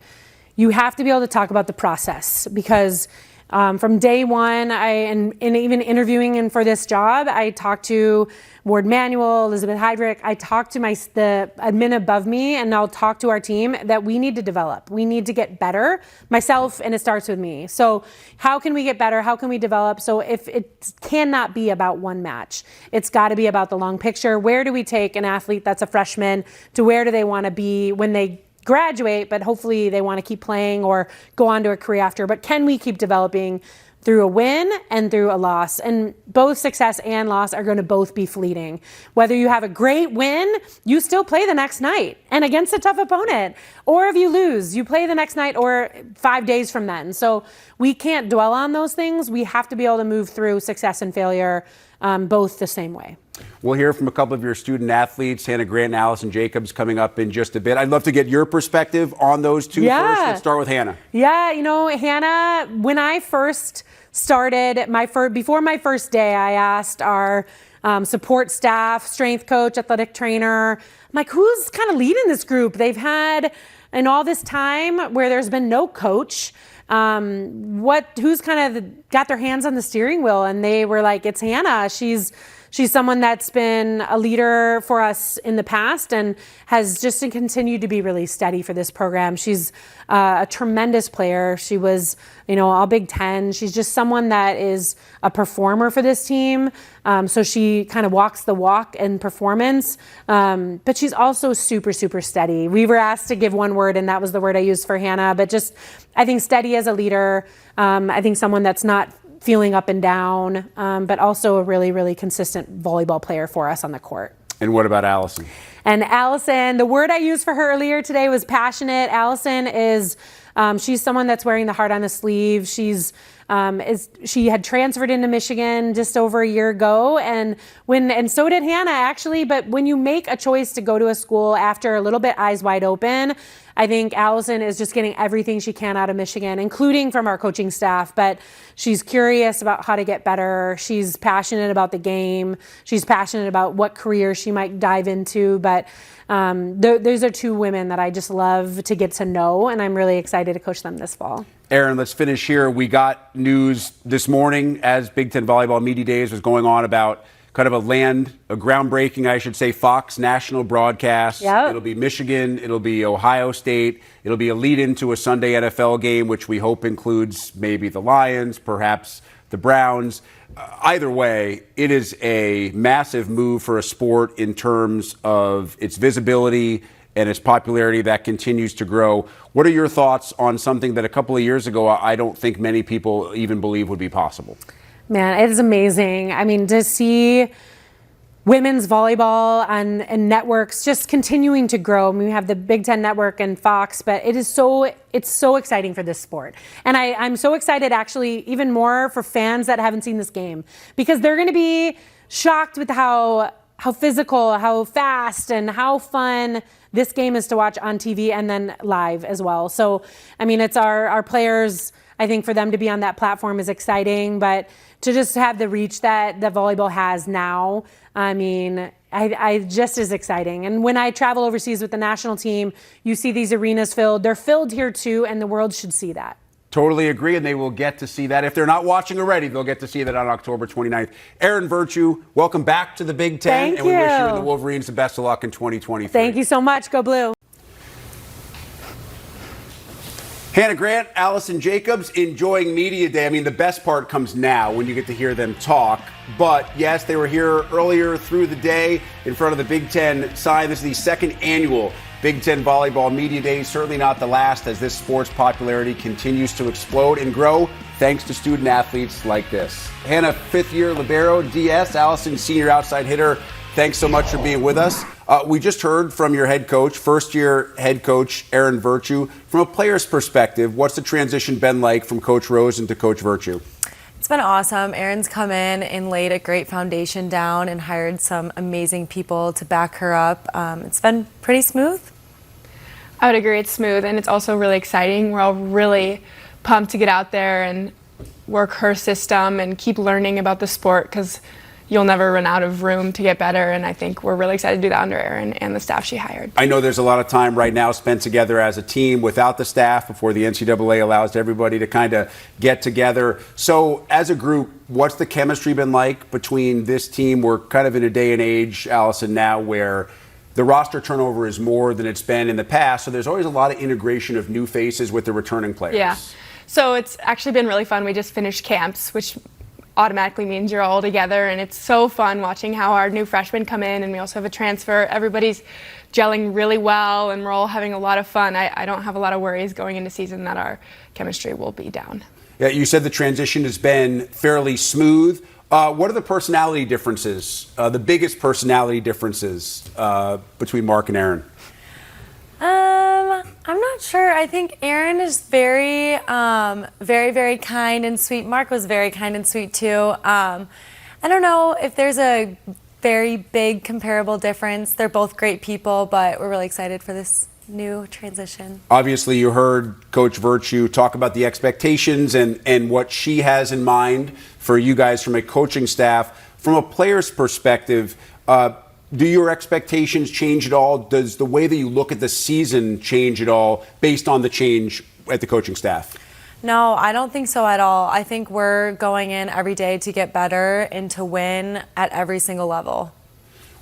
you have to be able to talk about the process, because from day one, and even interviewing for this job, I talked to Ward Manuel, Elizabeth Heydrich. I talked to the admin above me, and I'll talk to our team that we need to develop. We need to get better, myself, and it starts with me. So how can we get better? How can we develop? So if it cannot be about one match, it's got to be about the long picture. Where do we take an athlete that's a freshman to where do they want to be when they graduate, but hopefully they want to keep playing or go on to a career after. But can we keep developing through a win and through a loss? And both success and loss are going to both be fleeting. Whether you have a great win, you still play the next night and against a tough opponent. Or if you lose, you play the next night or 5 days from then. So we can't dwell on those things. We have to be able to move through success and failure both the same way. We'll hear from a couple of your student athletes, Hannah Grant and Allison Jacobs, coming up in just a bit. I'd love to get your perspective on those two first. Let's start with Hannah. Yeah, Hannah, when I first started, before my first day, I asked our support staff, strength coach, athletic trainer, I'm like, who's kind of leading this group? They've had, in all this time where there's been no coach, who's kind of got their hands on the steering wheel? And they were like, it's Hannah. She's someone that's been a leader for us in the past and has just continued to be really steady for this program. She's a tremendous player. She was, all Big Ten. She's just someone that is a performer for this team. So she kind of walks the walk in performance. But she's also super, super steady. We were asked to give one word, and that was the word I used for Hannah. But just, I think steady as a leader. I think someone that's not feeling up and down, but also a really, really consistent volleyball player for us on the court. And what about Allison? And Allison, the word I used for her earlier today was passionate. Allison is, she's someone that's wearing the heart on the sleeve. She had transferred into Michigan just over a year ago, and so did Hannah actually. But when you make a choice to go to a school after a little bit eyes wide open, I think Allison is just getting everything she can out of Michigan, including from our coaching staff. But she's curious about how to get better. She's passionate about the game. She's passionate about what career she might dive into. But those are two women that I just love to get to know, and I'm really excited to coach them this fall. Erin, let's finish here. We got news this morning as Big Ten Volleyball Media Days was going on about kind of a groundbreaking, I should say, Fox national broadcast. Yep. It'll be Michigan. It'll be Ohio State. It'll be a lead into a Sunday NFL game, which we hope includes maybe the Lions, perhaps the Browns. Either way, it is a massive move for a sport in terms of its visibility and its popularity that continues to grow. What are your thoughts on something that a couple of years ago I don't think many people even believe would be possible? Man, it is amazing. I mean, to see women's volleyball and networks just continuing to grow. I mean, we have the Big Ten Network and Fox, but it's so exciting for this sport. And I'm so excited actually even more for fans that haven't seen this game, because they're going to be shocked with how physical, how fast, and how fun this game is to watch on TV and then live as well. So, I mean, it's our players, I think for them to be on that platform is exciting, but to just have the reach that volleyball has now, I mean, I just is exciting. And when I travel overseas with the national team, you see these arenas filled. They're filled here too, and the world should see that. Totally agree, and they will get to see that. If they're not watching already, they'll get to see that on October 29th. Erin Virtue, welcome back to the Big Ten. Thank and we you. wish you and the Wolverines the best of luck in 2023. Thank you so much. Go Blue. Hannah Grant, Allison Jacobs, enjoying Media Day. I mean, the best part comes now when you get to hear them talk. But yes, they were here earlier through the day in front of the Big Ten sign. This is the second annual Big Ten Volleyball Media Day. Certainly not the last, as this sport's popularity continues to explode and grow thanks to student athletes like this. Hannah, fifth-year libero, DS. Allison, senior outside hitter. Thanks so much for being with us. We just heard from your head coach, first-year head coach, Erin Virtue. From a player's perspective, what's the transition been like from Coach Rosen to Coach Virtue? It's been awesome. Erin's come in and laid a great foundation down and hired some amazing people to back her up. It's been pretty smooth. I would agree, it's smooth, and it's also really exciting. We're all really pumped to get out there and work her system and keep learning about the sport, because you'll never run out of room to get better, and I think we're really excited to do that under Erin and the staff she hired. I know there's a lot of time right now spent together as a team without the staff before the NCAA allows everybody to kind of get together. So as a group, what's the chemistry been like between this team? We're kind of in a day and age, Allison, now where the roster turnover is more than it's been in the past, so there's always a lot of integration of new faces with the returning players. Yeah, so it's actually been really fun. We just finished camps, which automatically means you're all together, and it's so fun watching how our new freshmen come in, and we also have a transfer. Everybody's gelling really well, and we're all having a lot of fun. I don't have a lot of worries going into season that our chemistry will be down. Yeah, you said the transition has been fairly smooth. What are the personality differences, the biggest personality differences between Mark and Erin? I'm not sure. I think Erin is very, very kind and sweet. Mark was very kind and sweet too. I don't know if there's a very big comparable difference. They're both great people, but we're really excited for this new transition. Obviously, you heard Coach Virtue talk about the expectations and what she has in mind for you guys from a coaching staff. From a player's perspective, do your expectations change at all? Does the way that you look at the season change at all based on the change at the coaching staff? No, I don't think so at all. I think we're going in every day to get better and to win at every single level.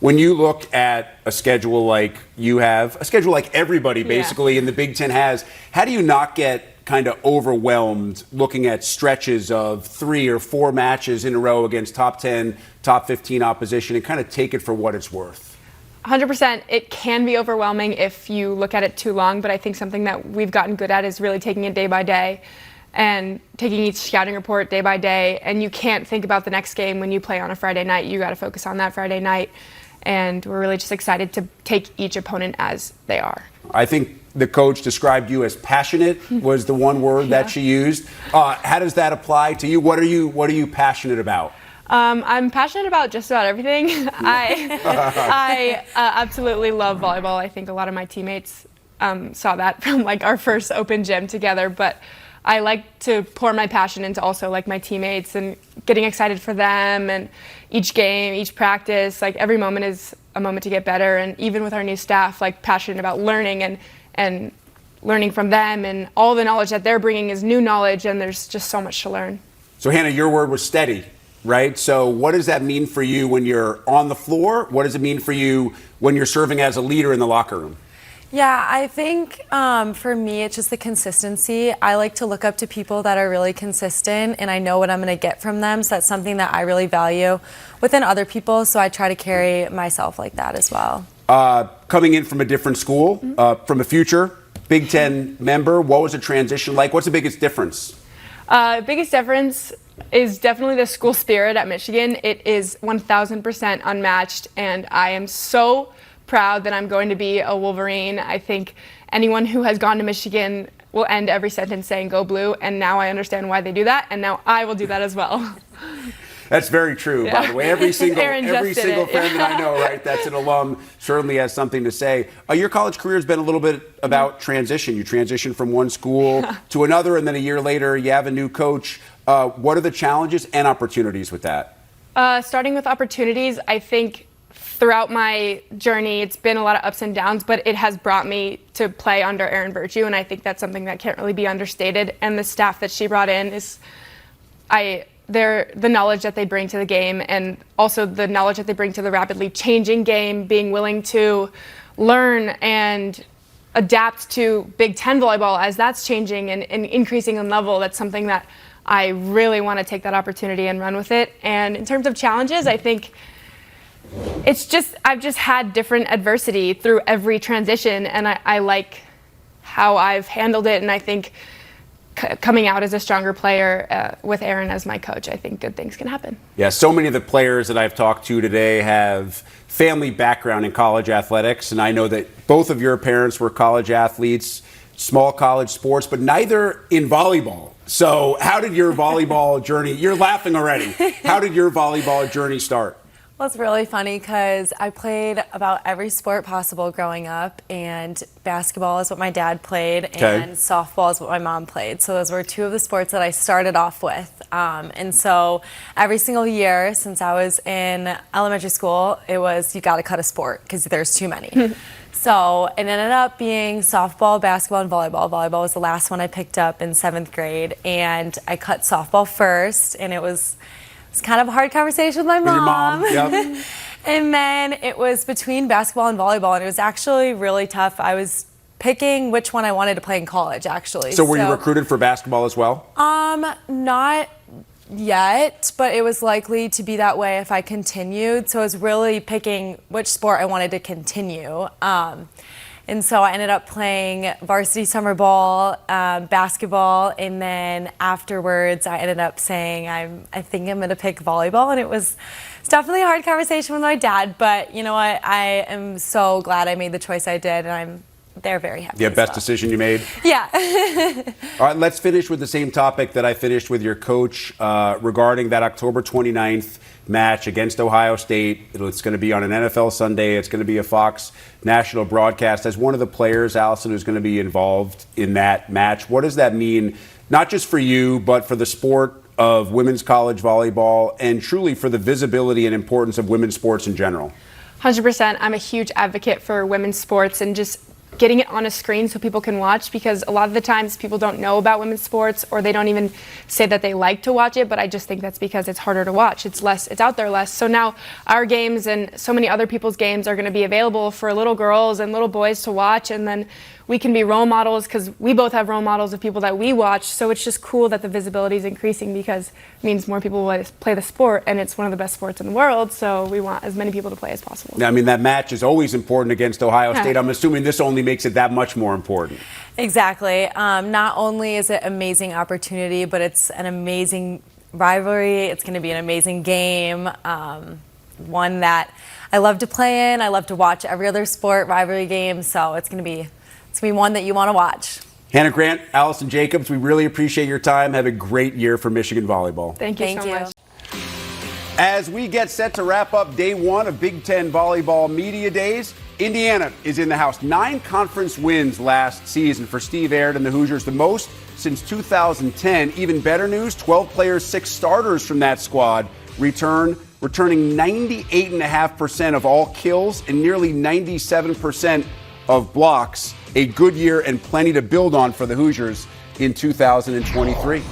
When you look at a schedule like you have, a schedule like everybody basically in the Big Ten has, how do you not get kind of overwhelmed looking at stretches of 3 or 4 matches in a row against top 10, top 15 opposition and kind of take it for what it's worth? 100%. It can be overwhelming if you look at it too long, but I think something that we've gotten good at is really taking it day by day and taking each scouting report day by day. And you can't think about the next game when you play on a Friday night. You got to focus on that Friday night. And we're really just excited to take each opponent as they are. I think the coach described you as passionate was the one word that she used. How does that apply to you? What are you passionate about? I'm passionate about just about everything. I absolutely love volleyball. I think a lot of my teammates saw that from like our first open gym together, but I like to pour my passion into also like my teammates and getting excited for them, and each game, each practice, like every moment is a moment to get better. And even with our new staff, like passionate about learning and learning from them, and all the knowledge that they're bringing is new knowledge, and there's just so much to learn. So Hannah, your word was steady. right? So what does that mean for you when you're on the floor? What does it mean for you when you're serving as a leader in the locker room? Yeah, I think for me, it's just the consistency. I like to look up to people that are really consistent, and I know what I'm going to get from them. So that's something that I really value within other people. So I try to carry myself like that as well. Coming in from a different school, from a future Big Ten member, what was the transition like? What's the biggest difference? Biggest difference is definitely the school spirit at Michigan. It is 1,000% unmatched, and I am so proud that I'm going to be a Wolverine. I think anyone who has gone to Michigan will end every sentence saying "Go Blue," and now I understand why they do that, and now I will do that as well. That's very true, by the way. Every single friend that I know, right, that's an alum certainly has something to say. Your college career has been a little bit about transition. You transition from one school to another, and then a year later you have a new coach. What are the challenges and opportunities with that? Starting with opportunities, I think throughout my journey, it's been a lot of ups and downs, but it has brought me to play under Erin Virtue, and I think that's something that can't really be understated. And the staff that she brought in is, the knowledge that they bring to the game, and also the knowledge that they bring to the rapidly changing game, being willing to learn and adapt to Big Ten volleyball as that's changing and increasing in level. That's something that I really want to take that opportunity and run with it. And in terms of challenges, I think I've just had different adversity through every transition, and I like how I've handled it, and I think coming out as a stronger player with Erin as my coach, I think good things can happen. Yeah, so many of the players that I've talked to today have family background in college athletics, and I know that both of your parents were college athletes, small college sports, but neither in volleyball. So how did your volleyball journey, you're laughing already, how did your volleyball journey start? Well, it's really funny because I played about every sport possible growing up, and basketball is what my dad played, and softball is what my mom played. So those were two of the sports that I started off with. And so every single year since I was in elementary school, it was you got to cut a sport because there's too many. So it ended up being softball, basketball, and volleyball. Volleyball was the last one I picked up in 7th grade, and I cut softball first, and it was kind of a hard conversation with my mom. With your mom, yep. And then it was between basketball and volleyball, and it was actually really tough. I was picking which one I wanted to play in college, actually. So were you recruited for basketball as well? Not yet, but it was likely to be that way if I continued. So I was really picking which sport I wanted to continue. And so I ended up playing varsity summer ball, basketball, and then afterwards I ended up saying I think I'm going to pick volleyball, and it's definitely a hard conversation with my dad, but you know what, I am so glad I made the choice I did, and they're very happy. Yeah, best decision you made? Yeah. All right, let's finish with the same topic that I finished with your coach regarding that October 29th match against Ohio State. It's going to be on an NFL Sunday. It's going to be a Fox national broadcast. As one of the players, Allison, who's going to be involved in that match, what does that mean, not just for you, but for the sport of women's college volleyball and truly for the visibility and importance of women's sports in general? 100%. I'm a huge advocate for women's sports and just getting it on a screen so people can watch, because a lot of the times people don't know about women's sports, or they don't even say that they like to watch it, but I just think that's because it's harder to watch. It's out there less. So now our games and so many other people's games are going to be available for little girls and little boys to watch, and then we can be role models because we both have role models of people that we watch. So it's just cool that the visibility is increasing because it means more people will play the sport, and it's one of the best sports in the world. So we want as many people to play as possible. Now, I mean, that match is always important against Ohio State. I'm assuming this only makes it that much more important. Exactly. Not only is it an amazing opportunity, but it's an amazing rivalry. It's going to be an amazing game. One that I love to play in. I love to watch every other sport rivalry game. So it's going to be one that you want to watch. Hannah Grant, Allison Jacobs, we really appreciate your time. Have a great year for Michigan volleyball. Thank you so much. As we get set to wrap up day one of Big Ten Volleyball Media Days, Indiana is in the house. 9 conference wins last season for Steve Aird and the Hoosiers, the most since 2010. Even better news, 12 players, 6 starters from that squad returning 98.5% of all kills and nearly 97% of blocks. A good year and plenty to build on for the Hoosiers in 2023.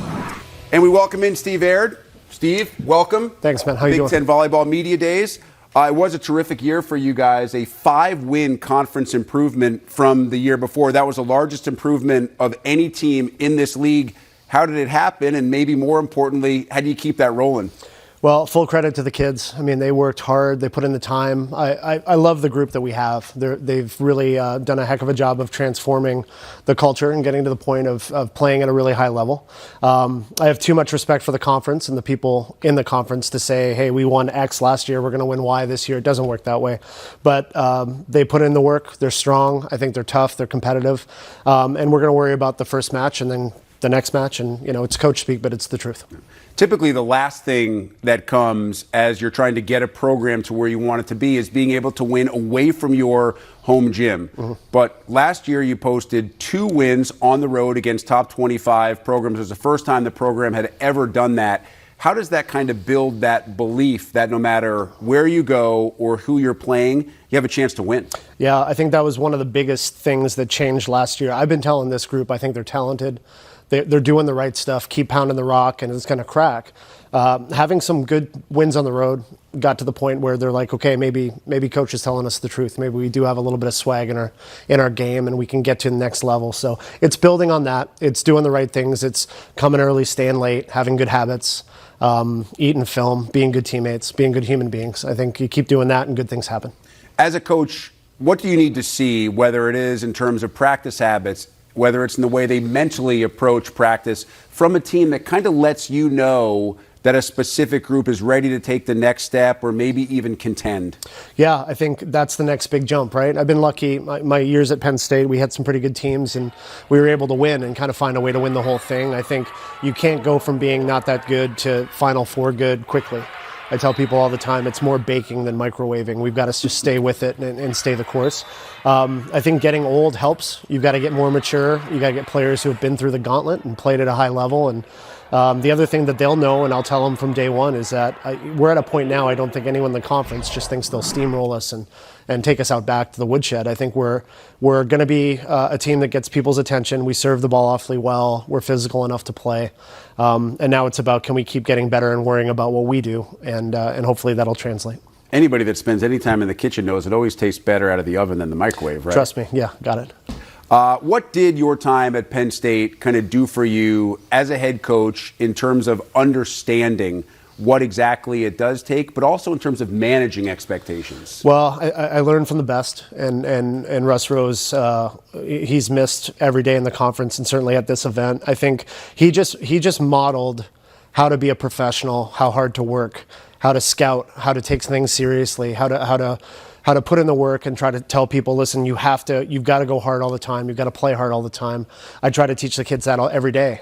And we welcome in Steve Aird, Steve, welcome. Thanks, man. How you Big doing? Ten Volleyball Media Days. It was a terrific year for you guys, a 5-win conference improvement from the year before. That was the largest improvement of any team in this league. How did it happen? And maybe more importantly, how do you keep that rolling? Well, full credit to the kids. I mean, they worked hard. They put in the time. I love the group that we have. They've really done a heck of a job of transforming the culture and getting to the point of playing at a really high level. I have too much respect for the conference and the people in the conference to say, hey, we won X last year, we're going to win Y this year. It doesn't work that way. But they put in the work. They're strong. I think they're tough. They're competitive. And we're going to worry about the first match and then the next match. And, it's coach speak, but it's the truth. Typically, the last thing that comes as you're trying to get a program to where you want it to be is being able to win away from your home gym. Mm-hmm. But last year, you posted 2 wins on the road against top 25 programs. It was the first time the program had ever done that. How does that kind of build that belief that no matter where you go or who you're playing, you have a chance to win? Yeah, I think that was one of the biggest things that changed last year. I've been telling this group, I think they're talented. They're doing the right stuff, keep pounding the rock, and it's going to crack. Having some good wins on the road got to the point where they're like, okay, maybe coach is telling us the truth. Maybe we do have a little bit of swag in our game, and we can get to the next level. So it's building on that. It's doing the right things. It's coming early, staying late, having good habits, eating film, being good teammates, being good human beings. I think you keep doing that, and good things happen. As a coach, what do you need to see, whether it is in terms of practice habits, whether it's in the way they mentally approach practice, from a team that kind of lets you know that a specific group is ready to take the next step or maybe even contend? Yeah, I think that's the next big jump, right? I've been lucky. My years at Penn State, we had some pretty good teams, and we were able to win and kind of find a way to win the whole thing. I think you can't go from being not that good to Final Four good quickly. I tell people all the time, it's more baking than microwaving. We've got to just stay with it and stay the course. I think getting old helps. You've got to get more mature. You've got to get players who have been through the gauntlet and played at a high level. And the other thing that they'll know, and I'll tell them from day one, is that we're at a point now, I don't think anyone in the conference just thinks they'll steamroll us and take us out back to the woodshed. I think we're going to be a team that gets people's attention. We serve the ball awfully well. We're physical enough to play. And now it's about, can we keep getting better and worrying about what we do? And hopefully that'll translate. Anybody that spends any time in the kitchen knows it always tastes better out of the oven than the microwave, right? Trust me. Yeah, got it. What did your time at Penn State kind of do for you as a head coach in terms of understanding what exactly it does take, but also in terms of managing expectations? Well, I learned from the best, and Russ Rose, he's missed every day in the conference and certainly at this event. I think he just modeled how to be a professional, how hard to work, how to scout, how to take things seriously, how to put in the work and try to tell people, listen, you've got to go hard all the time. You've got to play hard all the time. I try to teach the kids that every day.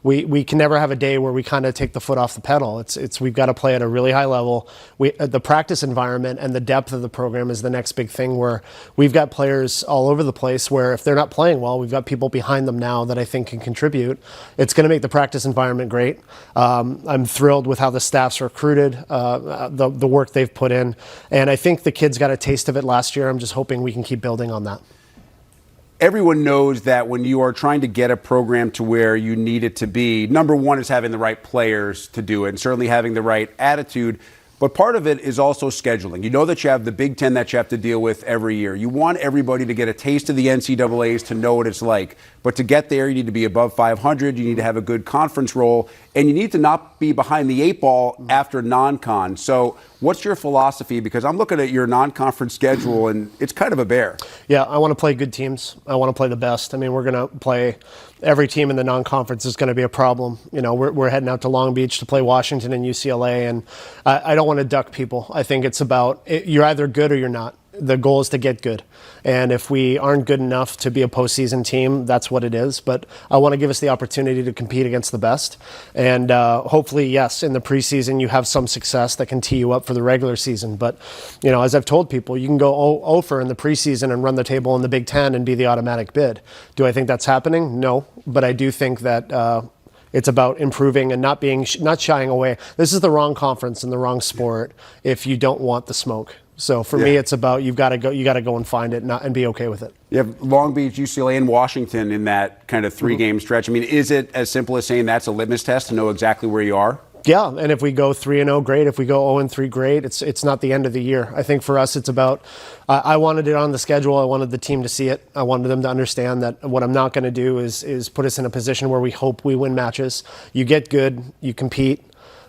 We can never have a day where we kind of take the foot off the pedal. We've got to play at a really high level. The practice environment and the depth of the program is the next big thing, where we've got players all over the place where if they're not playing well, we've got people behind them now that I think can contribute. It's going to make the practice environment great. I'm thrilled with how the staff's recruited, the work they've put in. And I think the kids got a taste of it last year. I'm just hoping we can keep building on that. Everyone knows that when you are trying to get a program to where you need it to be, number one is having the right players to do it, and certainly having the right attitude. But part of it is also scheduling. You know that you have the Big Ten that you have to deal with every year. You want everybody to get a taste of the NCAAs to know what it's like. But to get there, you need to be above 500. You need to have a good conference role. And you need to not be behind the 8 ball after non-con. So what's your philosophy? Because I'm looking at your non-conference schedule, and it's kind of a bear. Yeah, I want to play good teams. I want to play the best. I mean, we're going to play every team in the non-conference is going to be a problem. We're heading out to Long Beach to play Washington and UCLA, and I don't want to duck people. I think it's about you're either good or you're not. The goal is to get good. And if we aren't good enough to be a postseason team, that's what it is. But I want to give us the opportunity to compete against the best. And hopefully, yes, in the preseason, you have some success that can tee you up for the regular season. But, as I've told people, you can go 0-for in the preseason and run the table in the Big Ten and be the automatic bid. Do I think that's happening? No. But I do think that it's about improving and not shying away. This is the wrong conference and the wrong sport if you don't want the smoke. So for me, it's about you got to go and find it and be okay with it. You have Long Beach, UCLA, and Washington in that kind of 3-game stretch. I mean, is it as simple as saying that's a litmus test to know exactly where you are? Yeah, and if we go 3-0, great. If we go 0-3, great. It's not the end of the year. I think for us, it's about. I wanted it on the schedule. I wanted the team to see it. I wanted them to understand that what I'm not going to do is put us in a position where we hope we win matches. You get good, you compete,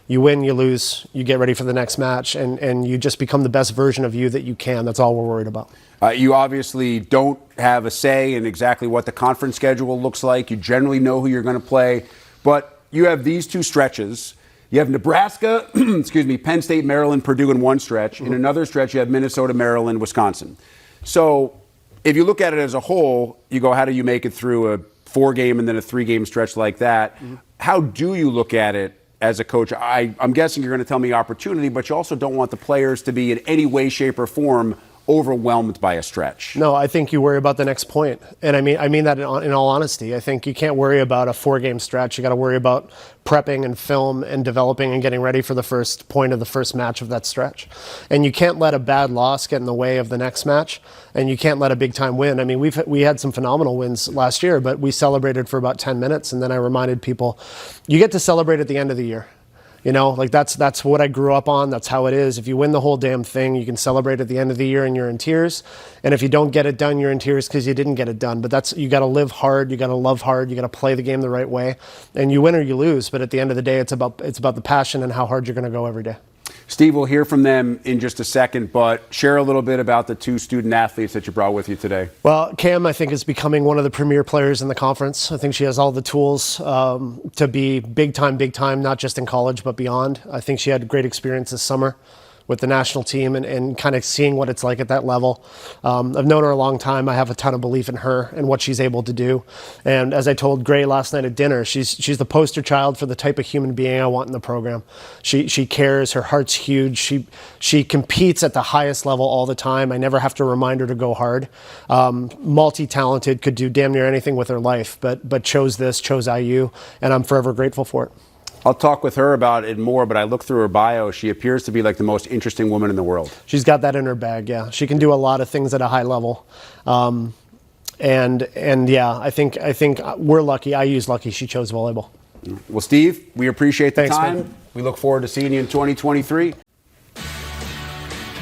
you win, you lose, you get ready for the next match, and you just become the best version of you that you can. That's all we're worried about. You obviously don't have a say in exactly what the conference schedule looks like. You generally know who you're going to play, but you have these two stretches. You have Nebraska, Penn State, Maryland, Purdue in one stretch. In another stretch, you have Minnesota, Maryland, Wisconsin. So if you look at it as a whole, you go, how do you make it through a 4-game and then a 3-game stretch like that? How do you look at it as a coach? I'm guessing you're going to tell me opportunity, but you also don't want the players to be in any way, shape, or form overwhelmed by a stretch. No, I think you worry about the next point. And I mean that in all honesty. I think you can't worry about a 4-game stretch. You got to worry about prepping and film and developing and getting ready for the first point of the first match of that stretch. And you can't let a bad loss get in the way of the next match, and you can't let a big time win. I mean, we had some phenomenal wins last year, but we celebrated for about 10 minutes, and then I reminded people, you get to celebrate at the end of the year. You know, like that's what I grew up on. That's how it is. If you win the whole damn thing, you can celebrate at the end of the year and you're in tears. And if you don't get it done, you're in tears because you didn't get it done. But you got to live hard. You got to love hard. You got to play the game the right way. And you win or you lose. But at the end of the day, it's about the passion and how hard you're going to go every day. Steve, we'll hear from them in just a second, but share a little bit about the two student athletes that you brought with you today. Well, Cam, I think, is becoming one of the premier players in the conference. I think she has all the tools to be big time, not just in college, but beyond. I think she had a great experience this summer with the national team and kind of seeing what it's like at that level. I've known her a long time. I have a ton of belief in her and what she's able to do. And as I told Gray last night at dinner, she's the poster child for the type of human being I want in the program. She cares. Her heart's huge. She competes at the highest level all the time. I never have to remind her to go hard. Multi-talented, could do damn near anything with her life, but chose IU, and I'm forever grateful for it. I'll talk with her about it more, but I look through her bio. She appears to be like the most interesting woman in the world. She's got that in her bag, yeah. She can do a lot of things at a high level. And yeah, I think we're lucky. IU's lucky she chose volleyball. Well, Steve, we appreciate the Thanks, time. man. We look forward to seeing you in 2023.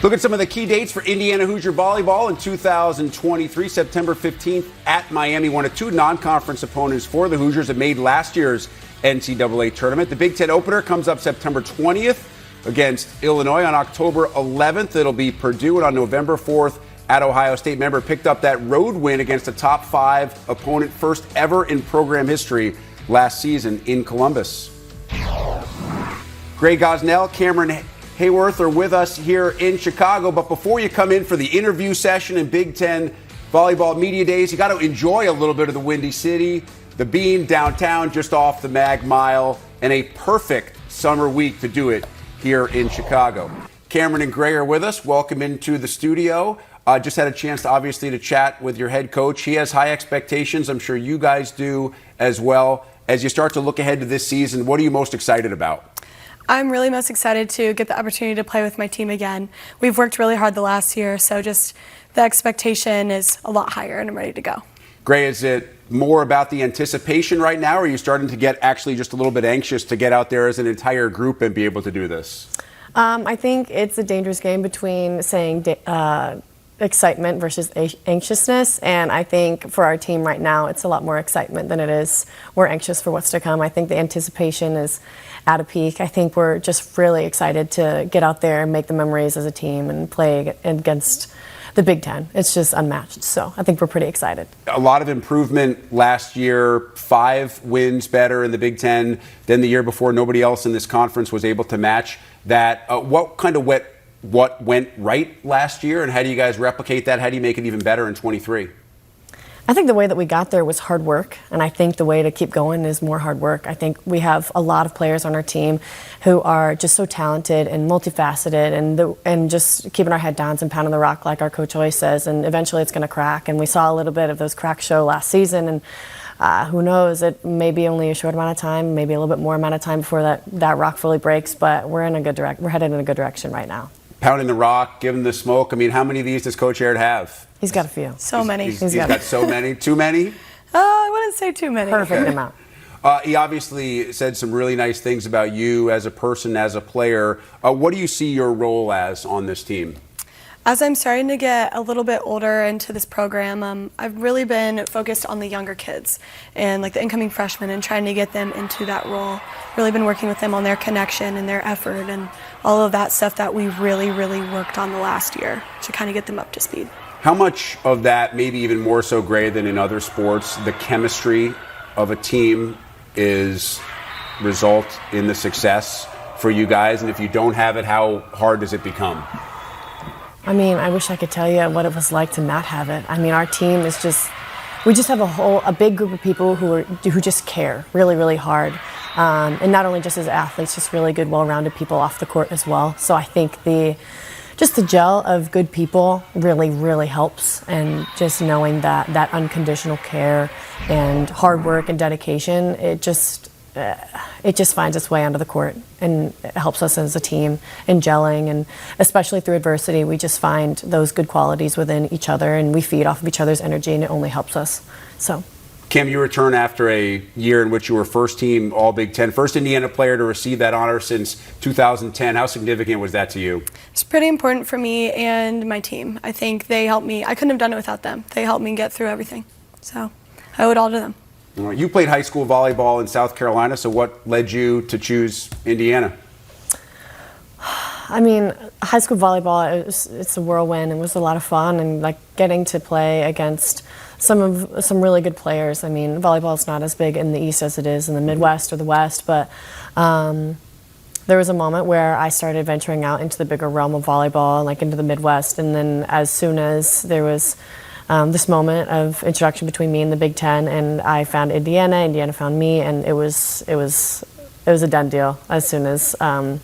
Look at some of the key dates for Indiana Hoosier Volleyball in 2023. September 15th at Miami, one of two non-conference opponents for the Hoosiers that made last year's NCAA tournament. The Big Ten opener comes up September 20th against Illinois. On October 11th, it'll be Purdue, and on November 4th at Ohio State. Remember, picked up that road win against a top 5 opponent, first ever in program history last season in Columbus. Gray Gosnell, Camryn Haworth are with us here in Chicago, but before you come in for the interview session and Big Ten Volleyball Media Days, you got to enjoy a little bit of the Windy City. The Bean downtown, just off the Mag Mile, and a perfect summer week to do it here in Chicago. Camryn and Gray are with us. Welcome into the studio. Just had a chance, obviously, to chat with your head coach. He has high expectations. I'm sure you guys do as well. As you start to look ahead to this season, what are you most excited about? I'm really most excited to get the opportunity to play with my team again. We've worked really hard the last year, so just the expectation is a lot higher, and I'm ready to go. Gray, is it more about the anticipation right now, or are you starting to get actually just a little bit anxious to get out there as an entire group and be able to do this? I think it's a dangerous game between saying excitement versus anxiousness, and I think for our team right now, it's a lot more excitement than it is we're anxious for what's to come. I think the anticipation is at a peak. I think we're just really excited to get out there and make the memories as a team and play against the Big Ten. It's just unmatched. So I think we're pretty excited. A lot of improvement last year, 5 wins better in the Big Ten than the year before. Nobody else in this conference was able to match that. What went right last year, and how do you guys replicate that? How do you make it even better in 23? I think the way that we got there was hard work, and I think the way to keep going is more hard work. I think we have a lot of players on our team who are just so talented and multifaceted, and just keeping our head down and pounding the rock like our coach always says, and eventually it's going to crack. And we saw a little bit of those cracks show last season, and who knows, it may be only a short amount of time, maybe a little bit more amount of time before that rock fully breaks, but we're headed in a good direction right now. Pounding the rock, giving the smoke. I mean, how many of these does Coach Erin have? He's got a few. So many. He's got so many. Too many? I wouldn't say too many. Perfect amount. He obviously said some really nice things about you as a person, as a player. What do you see your role as on this team? As I'm starting to get a little bit older into this program, I've really been focused on the younger kids and like the incoming freshmen and trying to get them into that role. Really been working with them on their connection and their effort and all of that stuff that we really worked on the last year to kind of get them up to speed. How much of that, maybe even more so Gray than in other sports, the chemistry of a team is result in the success for you guys? And if you don't have it, how hard does it become? I mean, I wish I could tell you what it was like to not have it. I mean, our team is we just have a big group of people who just care really hard. And not only just as athletes, just really good, well-rounded people off the court as well. So I think the gel of good people really helps. And just knowing that unconditional care and hard work and dedication, it just finds its way onto the court and it helps us as a team in gelling, and especially through adversity, we just find those good qualities within each other and we feed off of each other's energy, and it only helps us. So. Cam, you return after a year in which you were first team All Big Ten, first Indiana player to receive that honor since 2010. How significant was that to you? It's pretty important for me and my team. I think they helped me. I couldn't have done it without them. They helped me get through everything. So I owe it all to them. You played high school volleyball in South Carolina, so what led you to choose Indiana? I mean, high school volleyball, it's a whirlwind. It was a lot of fun, and like getting to play against some really good players. I mean, volleyball is not as big in the East as it is in the Midwest or the West, but there was a moment where I started venturing out into the bigger realm of volleyball, like into the Midwest, and then as soon as there was this moment of introduction between me and the Big Ten, and I found Indiana. Indiana found me, and it was a done deal as soon as I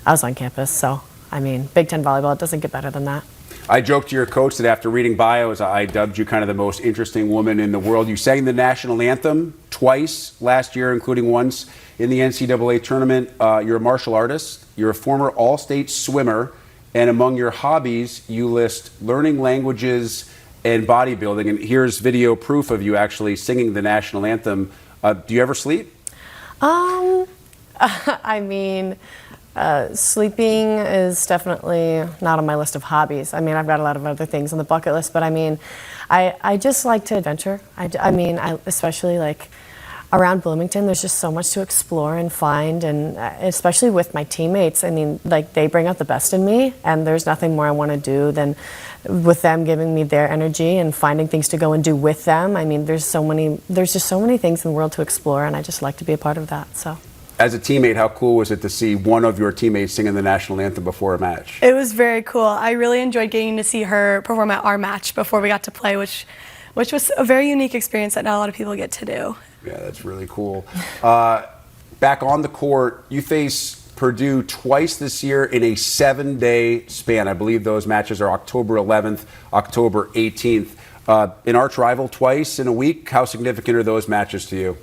was on campus. So, I mean, Big Ten volleyball, it doesn't get better than that. I joked to your coach that after reading bios, I dubbed you kind of the most interesting woman in the world. You sang the national anthem twice last year, including once in the NCAA tournament. You're a martial artist. You're a former all-state swimmer, and among your hobbies, you list learning languages and bodybuilding, and here's video proof of you actually singing the national anthem. Do you ever sleep? I mean, sleeping is definitely not on my list of hobbies. I mean, I've got a lot of other things on the bucket list, but I mean, I just like to adventure. I mean, especially like around Bloomington, there's just so much to explore and find, and especially with my teammates. I mean, like they bring out the best in me, and there's nothing more I want to do than with them giving me their energy and finding things to go and do with them. I mean, there's just so many things in the world to explore, and I just like to be a part of that. So. As a teammate, how cool was it to see one of your teammates singing the national anthem before a match? It was very cool. I really enjoyed getting to see her perform at our match before we got to play, which was a very unique experience that not a lot of people get to do. Yeah, that's really cool. Back on the court, you face Purdue twice this year in a 7-day span. I believe those matches are October 11th, October 18th. An arch rival twice in a week. How significant are those matches to you?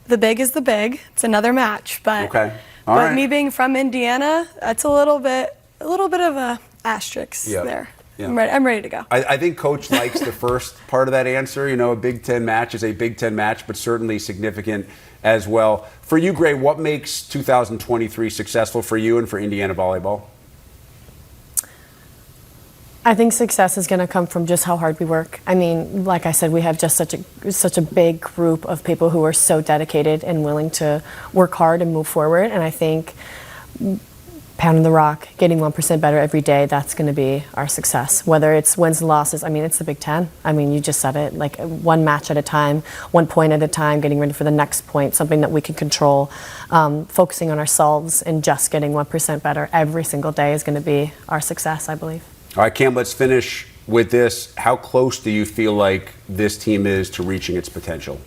The big is the big. It's another match, but okay. All right. Me being from Indiana, that's a little bit of a asterisk there. Yeah. I'm ready to go. I think Coach likes the first part of that answer. You know, a Big Ten match is a Big Ten match, but certainly significant as well. For you, Gray, what makes 2023 successful for you and for Indiana volleyball? I think success is going to come from just how hard we work. I mean, like I said, we have just such a big group of people who are so dedicated and willing to work hard and move forward. And I think pounding the rock, getting 1% better every day, that's going to be our success. Whether it's wins and losses, I mean, it's the Big Ten. I mean, you just said it, like one match at a time, 1 point at a time, getting ready for the next point, something that we can control, focusing on ourselves and just getting 1% better every single day is going to be our success, I believe. All right, Cam, let's finish with this. How close do you feel like this team is to reaching its potential?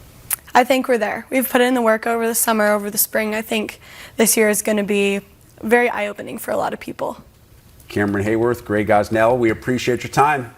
I think we're there. We've put in the work over the summer, over the spring. I think this year is going to be very eye-opening for a lot of people. Camryn, Haworth, Gray Gosnell, we appreciate your time.